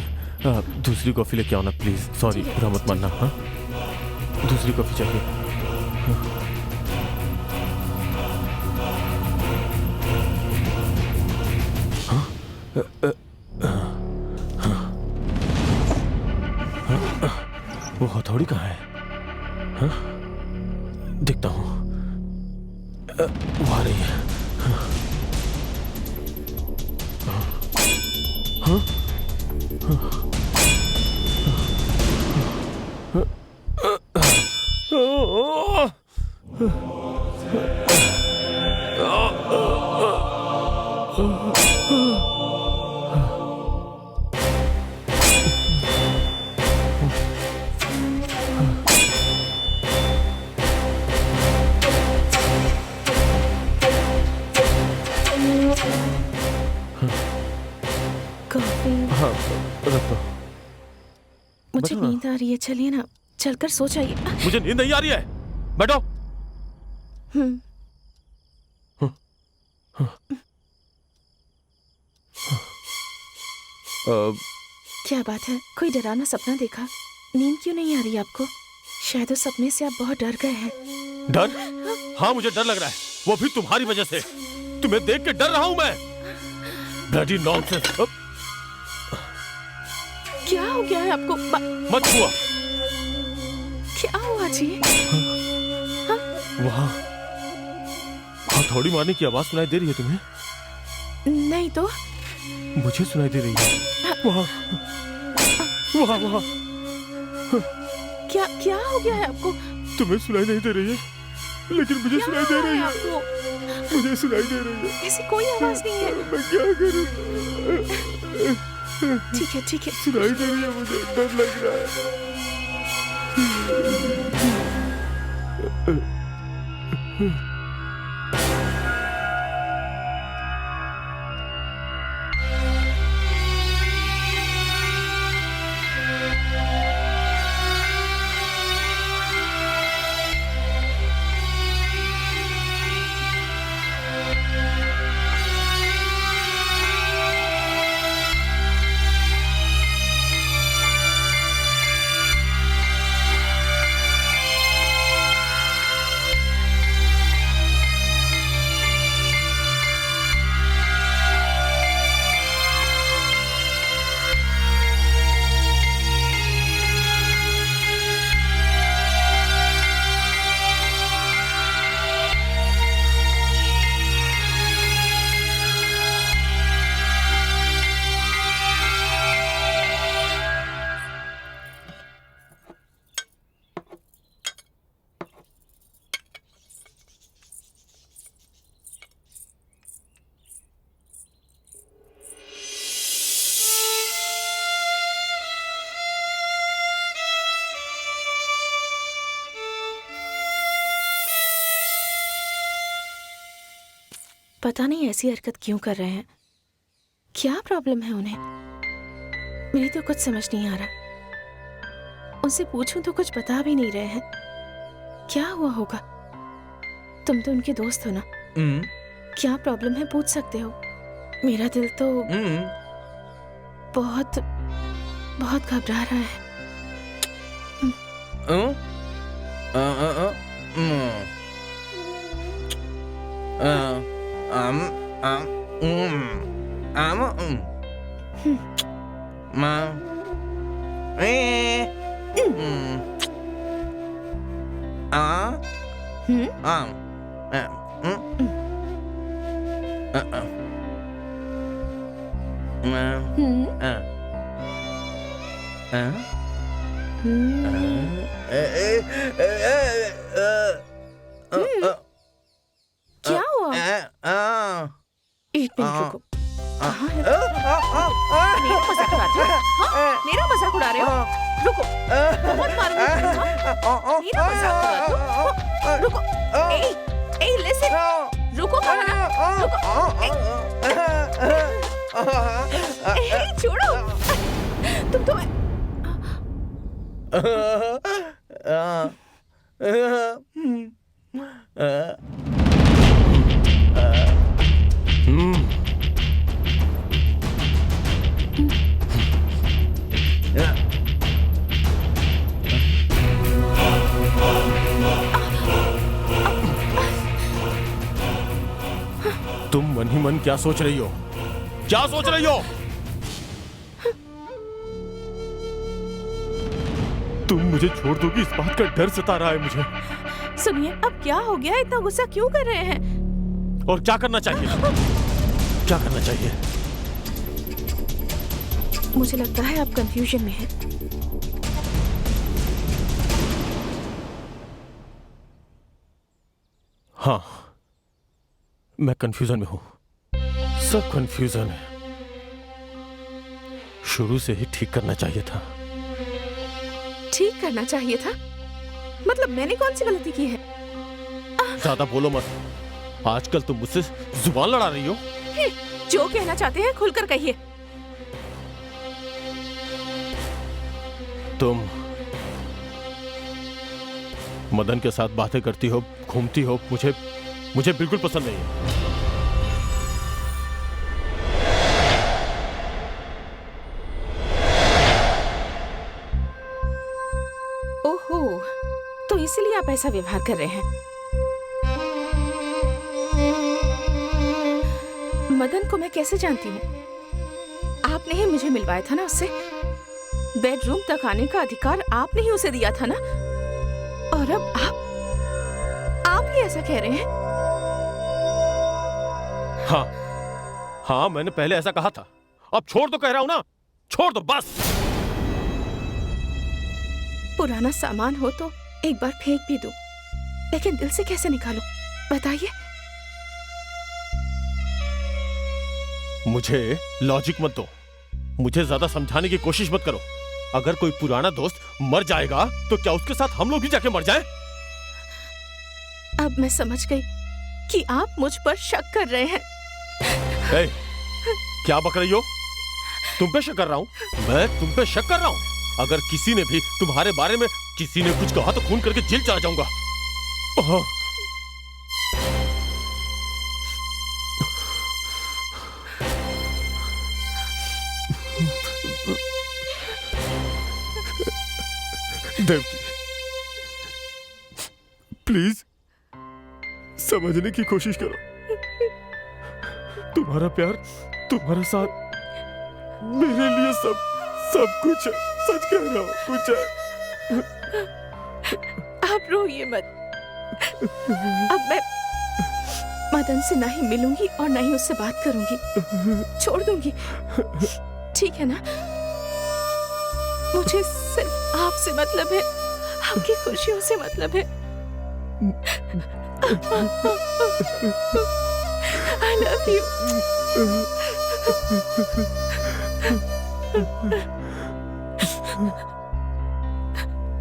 दूसरी कॉफी लेके आओ ना प्लीज। सॉरी, बुरा मत मानना। हाँ, दूसरी कॉफी चाहिए। वो हथौड़ी कहाँ है? हाँ? देखता हूँ। वो आ रही है। हाँ?
कॉफी।
हाँ, रख दो।
मुझे
बैठो ना।
नींद आ रही है, चलिए ना, चलकर सो जाइए।
मुझे नींद नहीं आ रही है। बैठो।
हम्म। क्या बात है, कोई डरावना सपना देखा? नींद क्यों नहीं आ रही आपको? शायद उस सपने से आप बहुत डर गए हैं।
डर? हाँ, मुझे डर लग रहा है, वो भी तुम्हारी वजह से। तुम्हें देख के डर रहा हूं मैं। Bloody nonsense.
क्या हो गया है आपको?
मत छुआ।
क्या हुआ जी?
वहाँ हथौड़ी मारने की आवाज सुनाई दे रही है तुम्हें?
नहीं तो।
मुझे सुनाई दे रही है। वहाँ वहाँ वहाँ।
क्या क्या हो गया है आपको?
तुम्हें सुनाई नहीं दे रही है, लेकिन मुझे सुनाई दे रही है।
आपको
मुझे सुनाई दे रही है।
ऐसी कोई आवाज नहीं है।
मैं क्या करूं?
ठीक है ठीक है।
सुनाई दे रही है, मुझे डर लग रहा है।
पता नहीं ऐसी हरकत क्यों कर रहे हैं। क्या प्रॉब्लम है उन्हें? मेरी तो कुछ समझ नहीं आ रहा। उनसे पूछूं तो कुछ बता भी नहीं रहे हैं। क्या हुआ होगा? तुम तो उनके दोस्त हो ना? क्या प्रॉब्लम है पूछ सकते हो। मेरा दिल तो बहुत बहुत घबरा रहा है। क्या हुआ? एक मिनट रुको। मेरा मजाक उड़ाते हो? हाँ? मेरा मजाक उड़ा रहे हो? रुको, बहुत मारूंगी। हाँ? मेरा मजाक उड़ाते हो? रुको, ए, लिसन, रुको कहा ना, रुको, ए, छोड़ो, तुम तो
तुम मन ही मन क्या सोच रही हो? क्या सोच रही हो? तुम मुझे छोड़ दोगी, इस बात का डर सता रहा है मुझे।
सुनिए, अब क्या हो गया? इतना गुस्सा क्यों कर रहे हैं?
और क्या करना चाहिए? क्या करना चाहिए?
मुझे लगता है आप कंफ्यूजन में हैं।
हाँ, मैं कंफ्यूजन में हूं। सब कंफ्यूजन है। शुरू से ही ठीक करना चाहिए था।
ठीक करना चाहिए था? मतलब मैंने कौन सी गलती की है?
ज्यादा बोलो मत। आजकल तुम मुझसे जुबान लड़ा रही हो।
जो कहना चाहते हैं खुलकर कहिए।
तुम मदन के साथ बातें करती हो, घूमती हो, मुझे बिल्कुल पसंद नहीं है।
ओहो, तो इसलिए आप ऐसा व्यवहार कर रहे हैं। मदन को मैं कैसे जानती हूँ? आपने ही मुझे मिलवाया था ना उससे। बेडरूम तक आने का अधिकार आपने ही उसे दिया था ना। और अब आप ही ऐसा कह रहे हैं?
हाँ, मैंने पहले ऐसा कहा था। अब छोड़ तो कह रहा हूं ना, छोड़ दो बस।
पुराना सामान हो तो एक बार फेंक भी दूं, लेकिन दिल से कैसे निकालूं? बताइए।
मुझे लॉजिक मत दो, मुझे ज्यादा समझाने की कोशिश मत करो। अगर कोई पुराना दोस्त मर जाएगा तो क्या उसके साथ हम लोग भी जाके मर जाएं?
अब मैं समझ गई कि आप मुझ पर शक कर रहे हैं।
क्या बक रही हो? तुम पे शक कर रहा हूँ? मैं तुम पे शक कर रहा हूँ? अगर किसी ने भी तुम्हारे बारे में किसी ने कुछ कहा तो खून करके जेल चला जाऊंगा। देवकी, प्लीज समझने की कोशिश करो। तुम्हारा प्यार, तुम्हारा साथ मेरे लिए सब कुछ है। सच कह रहा हूँ, कुछ है।
आप रोइए मत। अब मैं मदन से ना ही मिलूंगी और ना ही उससे बात करूंगी। छोड़ दूंगी, ठीक है ना? मुझे सिर्फ आपसे मतलब है, आपकी खुशियों से मतलब है। I love you.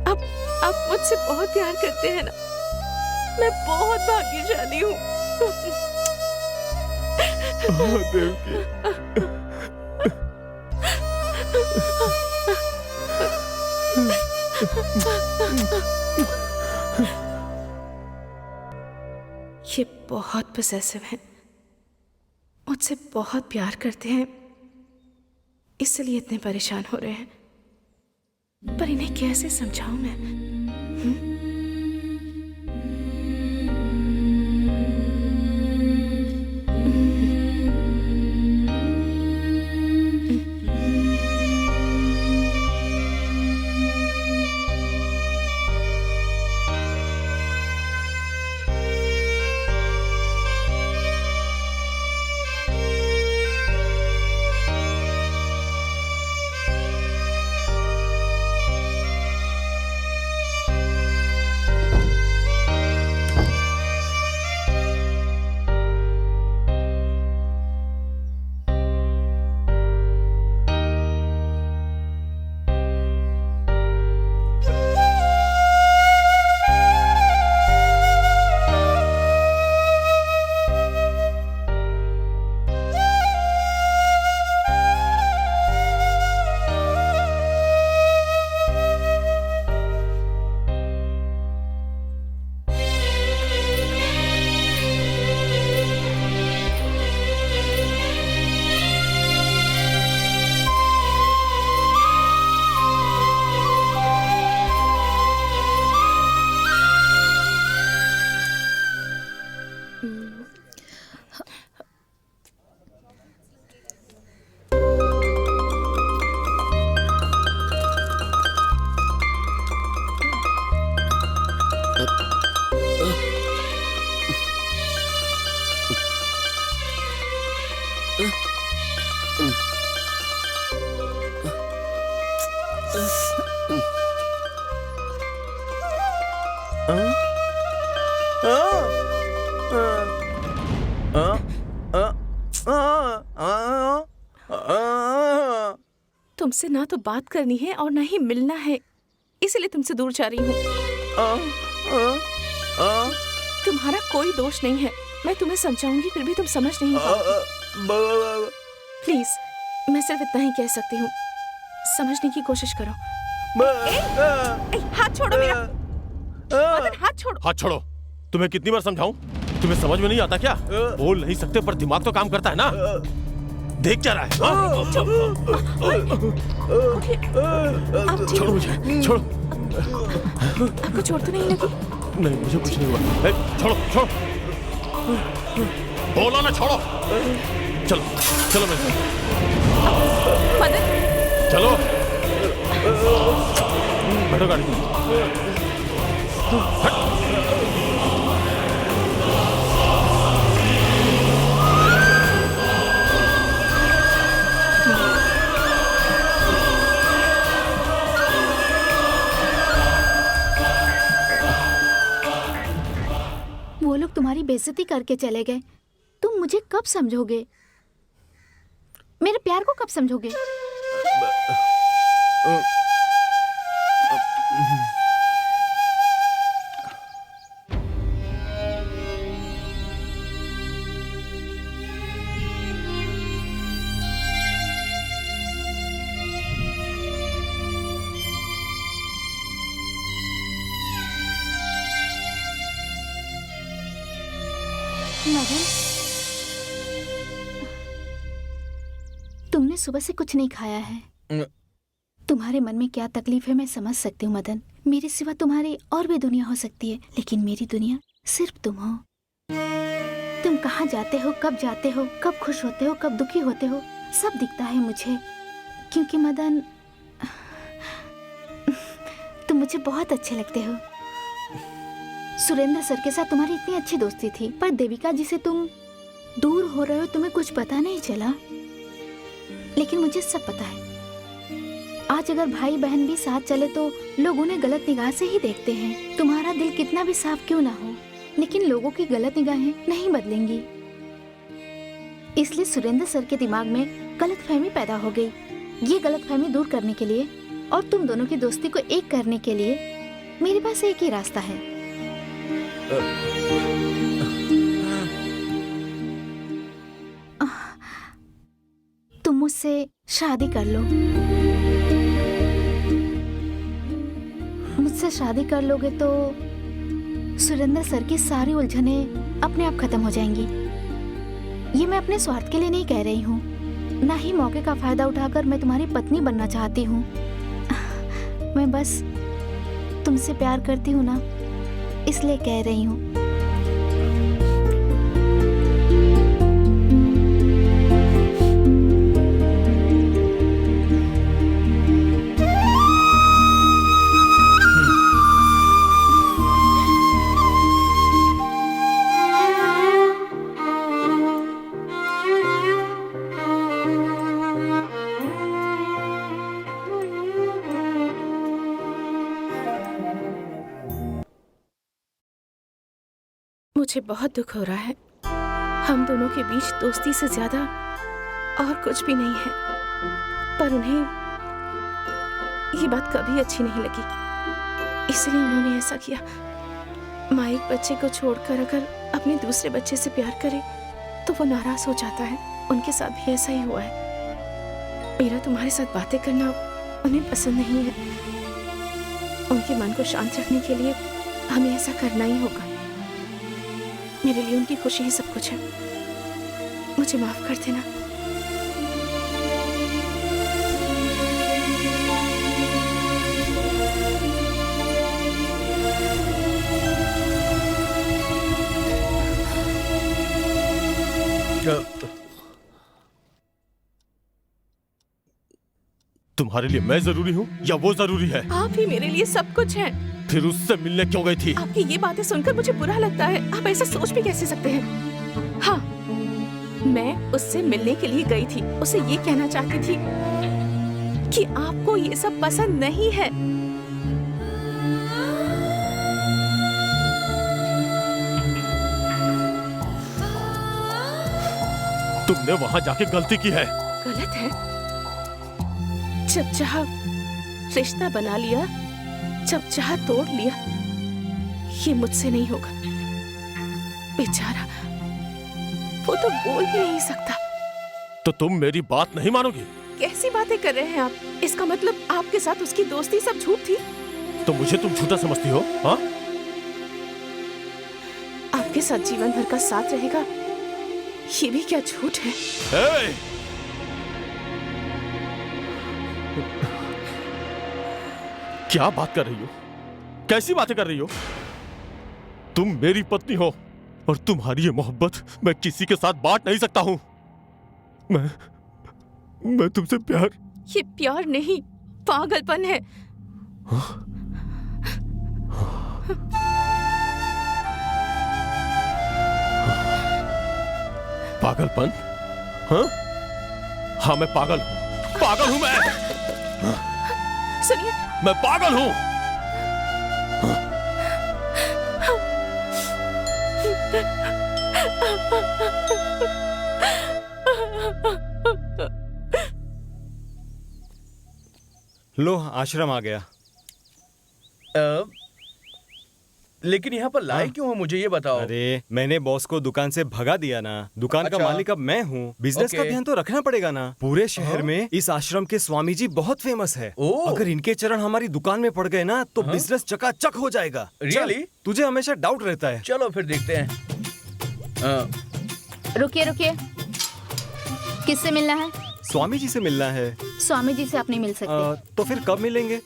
आप मुझसे बहुत प्यार करते हैं ना? मैं बहुत भाग्यशाली हूँ।
देवकी,
ये बहुत पॉसेसिव हैं, मुझसे बहुत प्यार करते हैं, इसलिए इतने परेशान हो रहे हैं। पर इन्हें कैसे समझाऊं मैं? तुमसे ना तो बात करनी है और ना ही मिलना है, इसलिए तुमसे दूर जा रही हूँ। तुम्हारा कोई दोष नहीं है, मैं तुम्हें समझाऊंगी फिर भी तुम समझ नहीं पाओगे। प्लीज, मैं सिर्फ इतना ही कह सकती हूँ, समझने की कोशिश करो। हाथ छोड़ो मेरा। मदन, हाथ छोड़ो।
हाथ छोड़ो। तुम्हें कितनी बार समझाऊं? तुम्हें समझ में नहीं आता क्या? बोल नहीं सकते पर दिमाग तो काम करता है ना। देख क्या रहा है? छोड़ो मुझे, छोड़ो।
आपको चोट तो नहीं लगी?
नहीं, मुझे कुछ नहीं हुआ। छोड़ो, छोड़ो। बोलो ना, छोड़ो। चलो, चलो मेरे साथ।
मदन,
चलो। बैठो गाड़ी में।
वो लोग तुम्हारी बेइज्जती करके चले गए, तुम मुझे कब समझोगे? मेरे प्यार को कब समझोगे? मदन, तुमने सुबह से कुछ नहीं खाया है। तुम्हारे मन में क्या तकलीफ है मैं समझ सकती हूँ मदन। मेरे सिवा तुम्हारी और भी दुनिया हो सकती है, लेकिन मेरी दुनिया सिर्फ तुम हो। तुम कहाँ जाते हो, कब जाते हो, कब खुश होते हो, कब दुखी होते हो, सब दिखता है मुझे। क्योंकि मदन, तुम मुझे बहुत अच्छे लगते हो। सुरेंद्र सर के साथ तुम्हारी इतनी अच्छी दोस्ती थी, पर देविका जी से तुम दूर हो रहे हो, तुम्हें कुछ पता नहीं चला। लेकिन मुझे सब पता है। आज अगर भाई बहन भी साथ चले तो लोग उन्हें गलत निगाह से ही देखते हैं। तुम्हारा दिल कितना भी साफ क्यों ना हो, लेकिन लोगों की गलत निगाहें नहीं बदलेंगी। इसलिए सुरेंद्र सर के दिमाग में गलतफहमी पैदा हो गई। ये गलतफहमी दूर करने के लिए और तुम दोनों की दोस्ती को एक करने के लिए मेरे पास एक ही रास्ता है। तुम मुझसे शादी कर लो। मुझसे शादी कर लोगे तो सुरेंद्र सर की सारी उलझने अपने आप खत्म हो जाएंगी। ये मैं अपने स्वार्थ के लिए नहीं कह रही हूँ, ना ही मौके का फायदा उठाकर मैं तुम्हारी पत्नी बनना चाहती हूँ। मैं बस तुमसे प्यार करती हूँ ना, इसलिए कह रही हूँ।
मुझे बहुत दुख हो रहा है। हम दोनों के बीच दोस्ती से ज्यादा और कुछ भी नहीं है, पर उन्हें ये बात कभी अच्छी नहीं लगी, इसलिए उन्होंने ऐसा किया। माँ एक बच्चे को छोड़कर अगर अपने दूसरे बच्चे से प्यार करे तो वो नाराज हो जाता है। उनके साथ भी ऐसा ही हुआ है। मेरा तुम्हारे साथ बातें करना उन्हें पसंद नहीं है। उनके मन को शांत रखने के लिए हमें ऐसा करना ही होगा। मेरे लिए उनकी खुशी ही सब कुछ है। मुझे माफ कर देना।
तुम्हारे लिए मैं जरूरी हूँ या वो जरूरी है?
आप ही मेरे लिए सब कुछ हैं।
फिर उससे मिलने क्यों गई थी?
आपकी ये बातें सुनकर मुझे बुरा लगता है। आप ऐसा सोच भी कैसे सकते हैं? हाँ, मैं उससे मिलने के लिए गई थी। उसे ये कहना चाहती थी कि आपको ये सब पसंद नहीं है।
तुमने वहाँ जाके गलती की है।
गलत है? जब चाहा रिश्ता बना लिया, जब चाहा तोड़ लिया। ये मुझसे नहीं होगा। बेचारा, वो तो बोल भी नहीं सकता।
तो तुम मेरी बात नहीं मानोगी?
कैसी बातें कर रहे हैं आप? इसका मतलब आपके साथ उसकी दोस्ती सब झूठ थी?
तो मुझे तुम झूठा समझती हो? हाँ?
आपके साथ जीवन भर का साथ रहेगा, ये भी क्या झूठ है?
ए! क्या बात कर रही हो? कैसी बातें कर रही हो? तुम मेरी पत्नी हो और तुम्हारी ये मोहब्बत मैं किसी के साथ बांट नहीं सकता हूं। मैं तुमसे प्यार।
ये प्यार नहीं, पागलपन है।
पागलपन? हाँ? हाँ, मैं पागल हूं। पागल हूं मैं।
सुनिए,
मैं पागल हूं।
लो, आश्रम आ गया।
लेकिन यहाँ पर लाए क्यों हो, मुझे ये बताओ।
अरे, मैंने बॉस को दुकान से भगा दिया ना। दुकान का
अच्छा।
मालिक अब मैं हूँ। बिजनेस का
ओके।
ध्यान तो रखना पड़ेगा ना। पूरे शहर में इस आश्रम के स्वामी जी बहुत फेमस है। अगर इनके चरण हमारी दुकान में पड़ गए ना तो बिजनेस चकाचक हो जाएगा।
Really?
चल, तुझे हमेशा डाउट रहता है।
चलो फिर देखते हैं।
रुकिए रुकिए, किससे मिलना है?
स्वामी जी से मिलना है।
स्वामी जी से आप नहीं मिल सकते।
तो फिर कब मिलेंगे?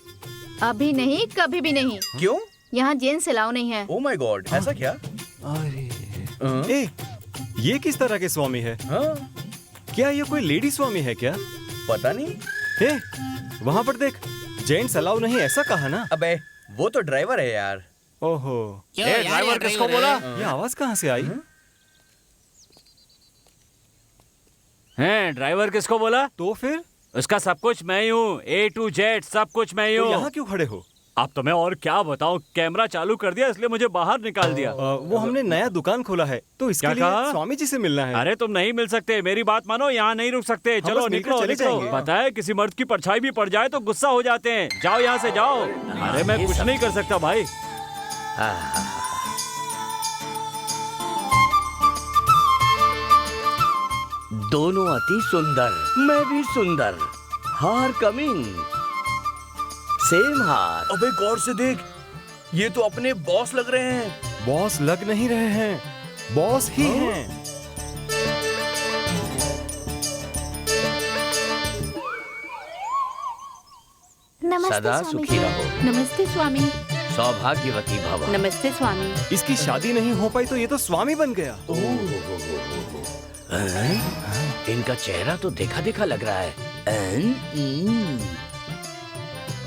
अभी नहीं, कभी भी नहीं।
क्यों?
यहाँ जेंट्स अलाउ नहीं है।
ओह माय गॉड, ऐसा क्या?
ए, ये किस तरह के स्वामी है? क्या ये कोई लेडी स्वामी है क्या?
पता नहीं।
ए, वहाँ पर देख, जेंट्स अलाउ नहीं ऐसा कहा ना।
अबे, वो तो ड्राइवर है यार।
ओहो।
ए, ड्राइवर किसको बोला?
ये आवाज कहाँ से आई?
हैं, ड्राइवर किसको बोला?
तो फिर
उसका सब कुछ मैं ही हूँ। A to Z सब कुछ मैं ही
तो
हूँ।
यहाँ क्यों खड़े हो?
अब तो मैं और क्या बताऊँ, कैमरा चालू कर दिया इसलिए मुझे बाहर निकाल दिया।
वो हमने नया दुकान खोला है तो इसके
क्या
लिए
कहा?
स्वामी जी से मिलना है।
अरे तुम नहीं मिल सकते, मेरी बात मानो, यहाँ नहीं रुक सकते।
हम
चलो
बस मिलकर
निकलो
चले
निकलो।
जाएंगे।
पता है किसी मर्द की परछाई भी पड़ जाए तो गुस्सा हो जाते हैं। जाओ यहाँ से जाओ। अरे मैं कुछ नहीं कर सकता भाई।
दोनों अति सुंदर, मैं भी सुंदर। हार कमिंग, सेम हार।
अबे गौर से देख, ये तो अपने बॉस लग रहे हैं।
बॉस लग नहीं रहे हैं, बॉस ही हैं।
नमस्ते
सदा
स्वामी
सुखी
जी।
रहो।
नमस्ते स्वामी।
सौभाग्यवती भव।
नमस्ते स्वामी।
इसकी शादी नहीं हो पाई तो ये तो स्वामी बन गया।
इनका चेहरा तो देखा देखा लग रहा है।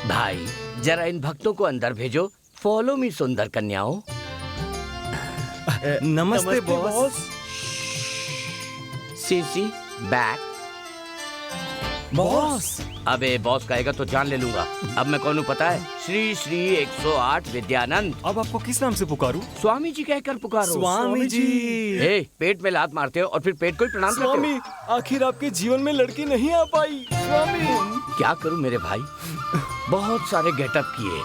भाई, जरा इन भक्तों को अंदर भेजो। फॉलो मी सुंदर कन्याओं।
नमस्ते बॉस।
CC back.
बॉस।
अबे बॉस कहेगा तो जान ले लूंगा। अब मैं कौन हूँ पता है? श्री श्री 108 विद्यानंद।
अब आपको किस नाम से पुकारूं?
स्वामी जी कहकर पुकारो।
स्वामी जी।
ए, पेट में लात मारते हो और फिर पेट को ही प्रणाम करते हो।
स्वामी, आखिर आपके जीवन में लड़की नहीं आ पाई। स्वामी,
क्या करूं मेरे भाई, बहुत सारे गेटअप किए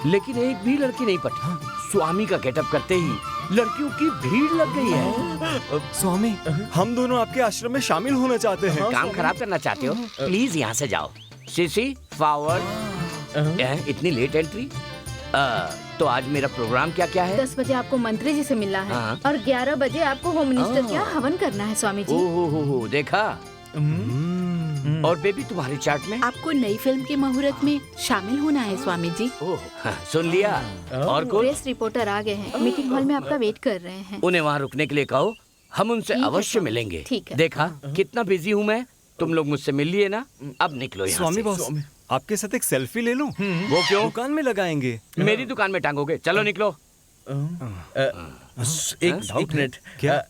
लेकिन एक भी लड़की नहीं पटी। स्वामी का गेटअप करते ही लड़कियों की भीड़ लग गई है।
स्वामी, हम दोनों आपके आश्रम में शामिल होना चाहते हैं।
काम खराब करना चाहते हो? प्लीज यहाँ से जाओ। CC forward. इतनी लेट एंट्री? तो आज मेरा प्रोग्राम क्या क्या है?
10 बजे आपको मंत्री जी से मिलना है
हाँ।
और 11 बजे आपको होम मिनिस्टर के यहाँ हवन करना है स्वामी जी।
ओहो, देखा। और बेबी तुम्हारे चार्ट में?
आपको नई फिल्म के मुहूर्त में शामिल होना है स्वामी जी।
ओह, सुन लिया। और कुछ?
प्रेस रिपोर्टर आ गए हैं, मीटिंग हॉल में आपका वेट कर रहे हैं।
उन्हें वहाँ रुकने के लिए कहो, हम उनसे
ठीक है,
अवश्य
स्वामी।
मिलेंगे।
ठीक है।
देखा कितना बिजी हूँ मैं। तुम लोग मुझसे मिल लिए ना, अब निकलो यहाँ
स्वामी
से।
बॉस, आपके साथ एक सेल्फी ले लूं?
वो क्यों?
दुकान में लगाएंगे।
मेरी दुकान में टांगोगे? चलो निकलो।
एक मिनट। क्या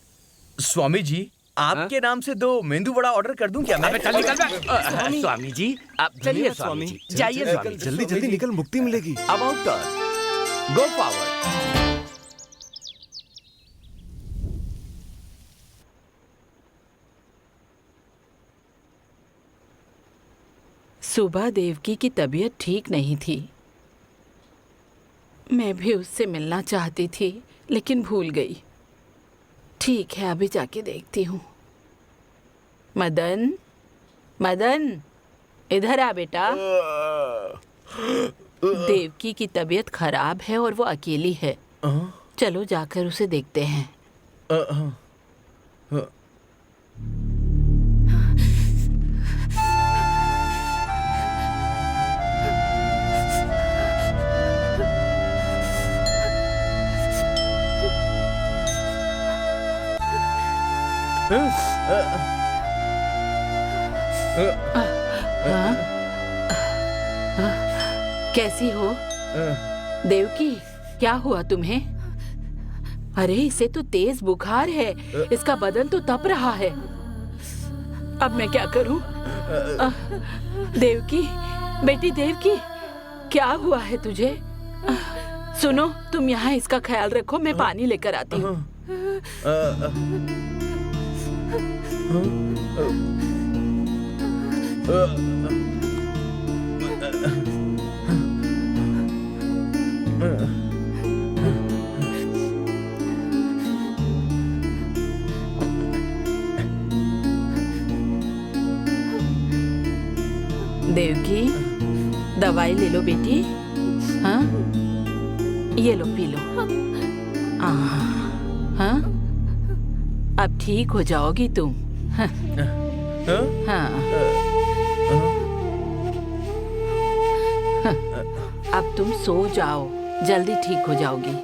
स्वामी जी, आपके नाम से 2 मेंदू वड़ा ऑर्डर कर दूं क्या मैं?
अबे चल निकल बे। स्वामी जी, आप चलिए स्वामी जी, जाइए स्वामी जी।
जल्दी जल्दी निकल, मुक्ति मिलेगी।
About turn, go forward.
सुबह देवकी की तबीयत ठीक नहीं थी। मैं भी उससे मिलना चाहती थी लेकिन भूल गई। ठीक है, अभी जाके देखती हूँ। मदन, मदन, इधर आ बेटा। देवकी की तबीयत खराब है और वो अकेली है। चलो जाकर उसे देखते हैं। कैसी हो देवकी? क्या हुआ तुम्हें? अरे इसे तो तेज बुखार है, इसका बदन तो तप रहा है। अब मैं क्या करूं? देवकी, बेटी देवकी, क्या हुआ है तुझे? सुनो, तुम यहाँ इसका ख्याल रखो, मैं पानी लेकर आती हूँ। देवकी, दवाई ले लो बेटी। हाँ, ये लो, पी लो। हाँ, अब ठीक हो जाओगी तुम। हाँ, हाँ। अब तुम सो जाओ, जल्दी ठीक हो जाओगी।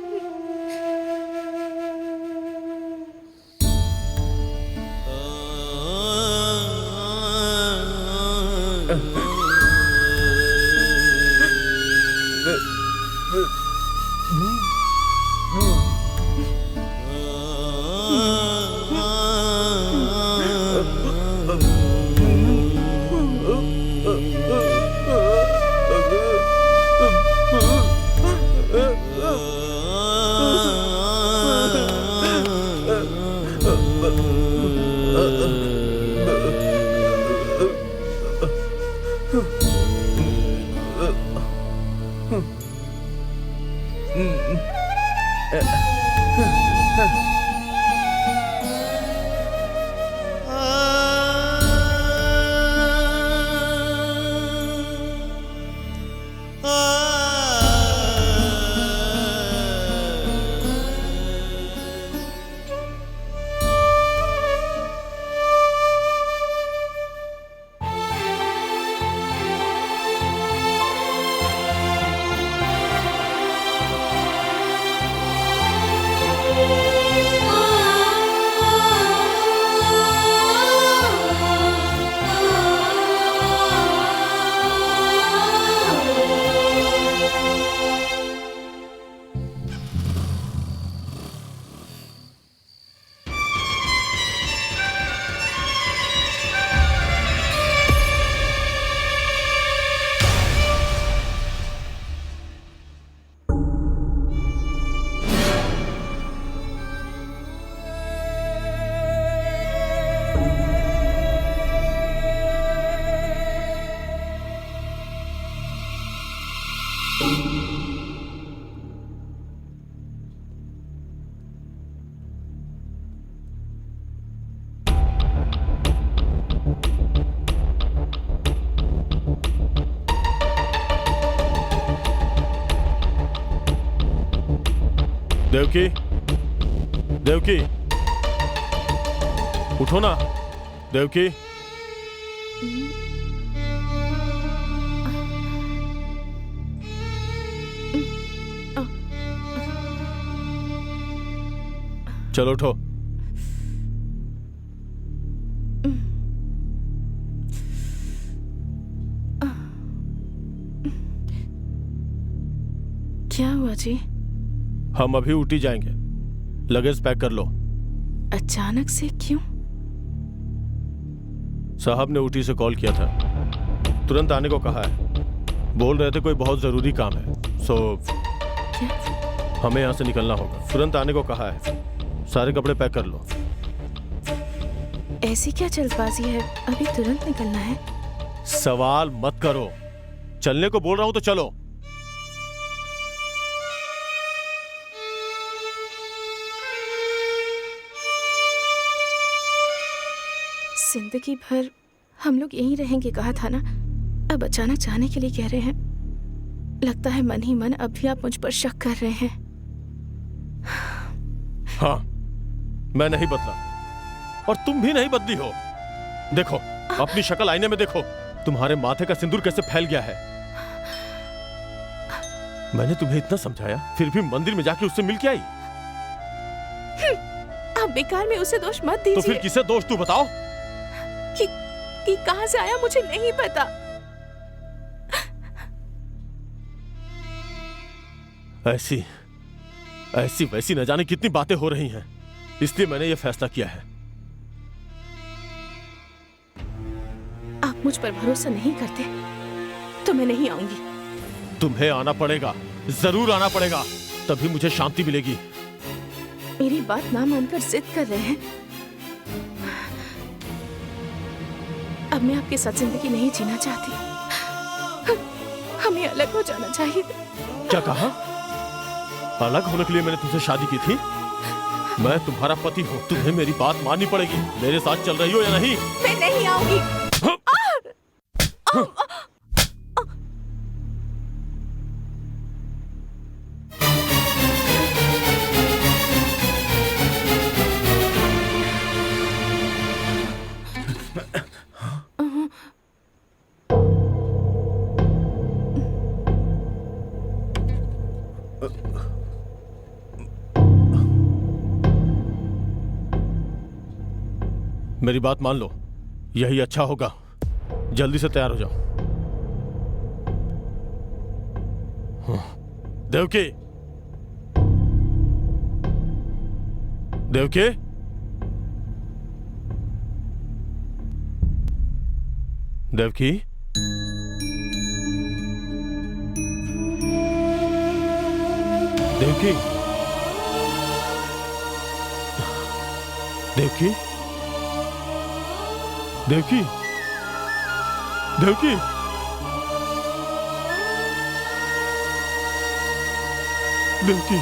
देवकी, देवकी, उठो ना। देवकी, चलो उठो।
क्या हुआ जी?
हम अभी ऊटी जाएंगे, लगेज पैक कर लो।
अचानक से क्यों?
साहब ने ऊटी से कॉल किया था, तुरंत आने को कहा है। बोल रहे थे कोई बहुत जरूरी काम है,
क्या?
हमें यहाँ से निकलना होगा। तुरंत आने को कहा है, सारे कपड़े पैक कर लो।
ऐसी क्या जल्दबाजी है, अभी तुरंत निकलना है?
सवाल मत करो। चलने को बोल रहा हूं तो चलो।
जिंदगी भर हम लोग यहीं रहेंगे कहा था ना, अब अचानक जाने के लिए कह रहे हैं। लगता है मन ही मन अब भी आप मुझ पर शक कर रहे हैं।
हाँ, मैं नहीं बदला और तुम भी नहीं बदली हो। देखो अपनी शक्ल आईने में देखो, तुम्हारे माथे का सिंदूर कैसे फैल गया है। मैंने तुम्हें इतना समझाया, फिर भी मंदिर में जाके उससे मिल के आई।
आप बेकार में उसे दोष मत दीजिए।
तो फिर किसे दोष तू बताओ?
कि कहां से आया मुझे नहीं पता।
ऐसी ऐसी वैसी न जाने कितनी बातें हो रही हैं, इसलिए मैंने यह फैसला किया है।
आप मुझ पर भरोसा नहीं करते तो मैं नहीं आऊंगी।
तुम्हें आना पड़ेगा, जरूर आना पड़ेगा, तभी मुझे शांति मिलेगी।
मेरी बात ना मानकर जिद कर रहे हैं। अब मैं आपके साथ जिंदगी नहीं जीना चाहती। हमें अलग हो जाना चाहिए।
क्या कहा? अलग होने के लिए मैंने तुमसे शादी की थी? मैं तुम्हारा पति हूँ, तुम्हें मेरी बात माननी पड़ेगी। मेरे साथ चल रही हो या नहीं?
मैं नहीं आऊंगी।
मेरी बात मान लो, यही अच्छा होगा। जल्दी से तैयार हो जाओ। देवकी, देवकी, देवकी, देवकी, देवकी, देवकी, देवकी, देवकी, देवकी,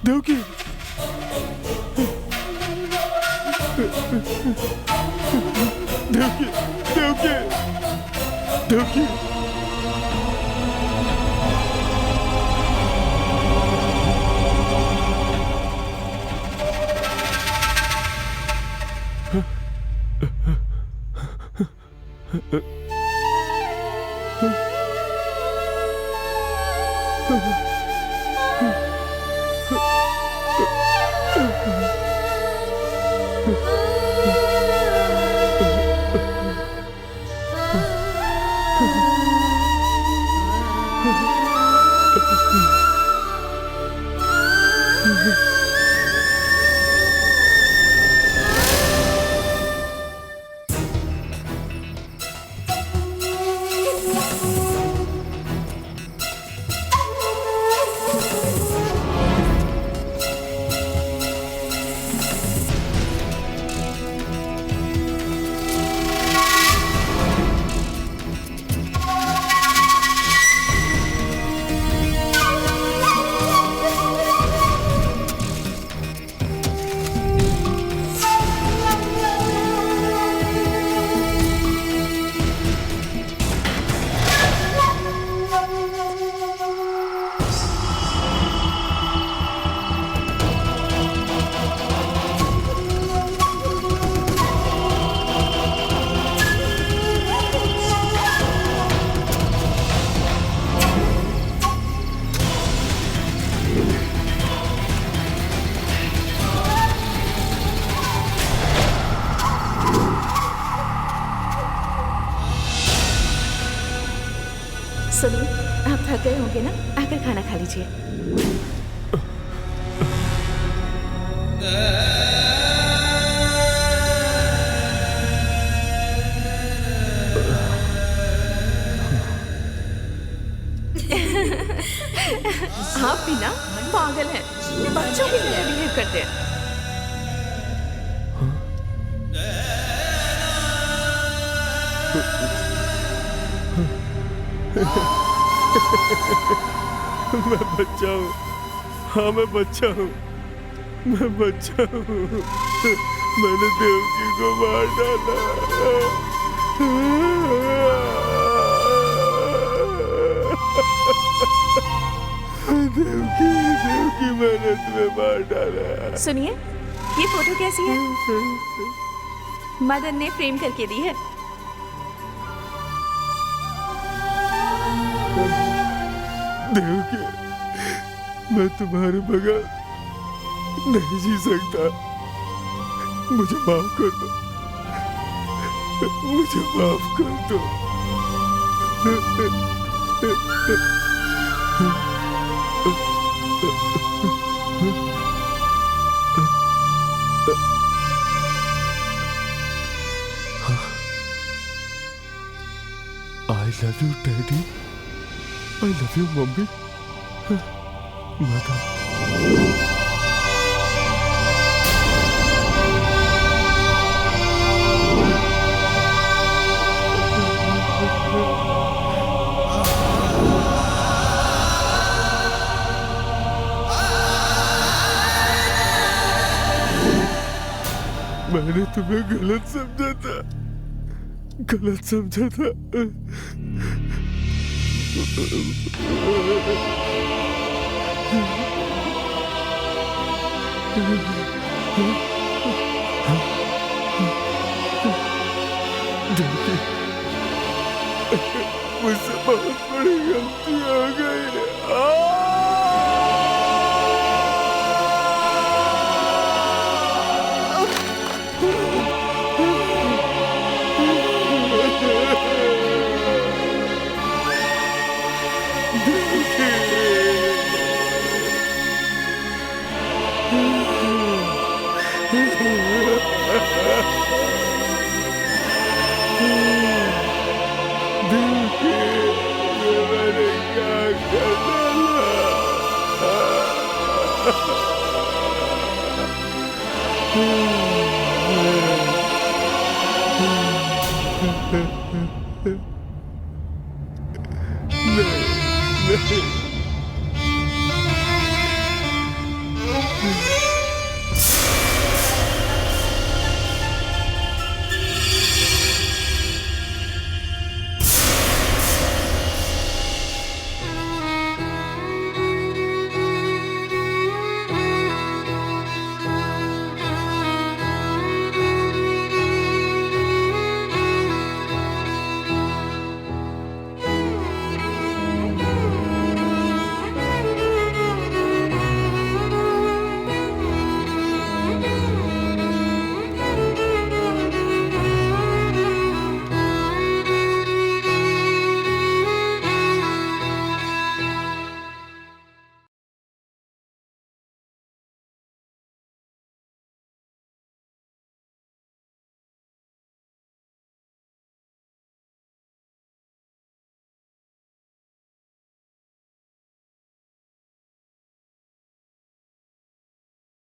देवकी, देवकी, देवकी, देवकी, देवकी।
सुनिए, आप थक गए होंगे ना, आकर खाना खा लीजिए। आप भी ना पागल हैं, बच्चों की तरह बिहेव करते हैं।
मैं बच्चा हूँ। हाँ मैं बच्चा हूँ। मैं बच्चा हूँ। मैंने देवकी को मार डाला। देवकी, देवकी मैंने तुम्हें मार डाला।
सुनिए, ये फोटो कैसी है? मदन ने फ्रेम करके दी है।
देवकी, मैं तुम्हारे बगैर नहीं जी सकता। मुझे माफ कर दो। मुझे माफ कर दो। I love you, Daddy. I love you, Mummy. Mother. मैंने तुम्हें गलत समझा था। गलत समझा था। मुझसे बहुत बड़ी गलती हो गई। नहीं, नहीं।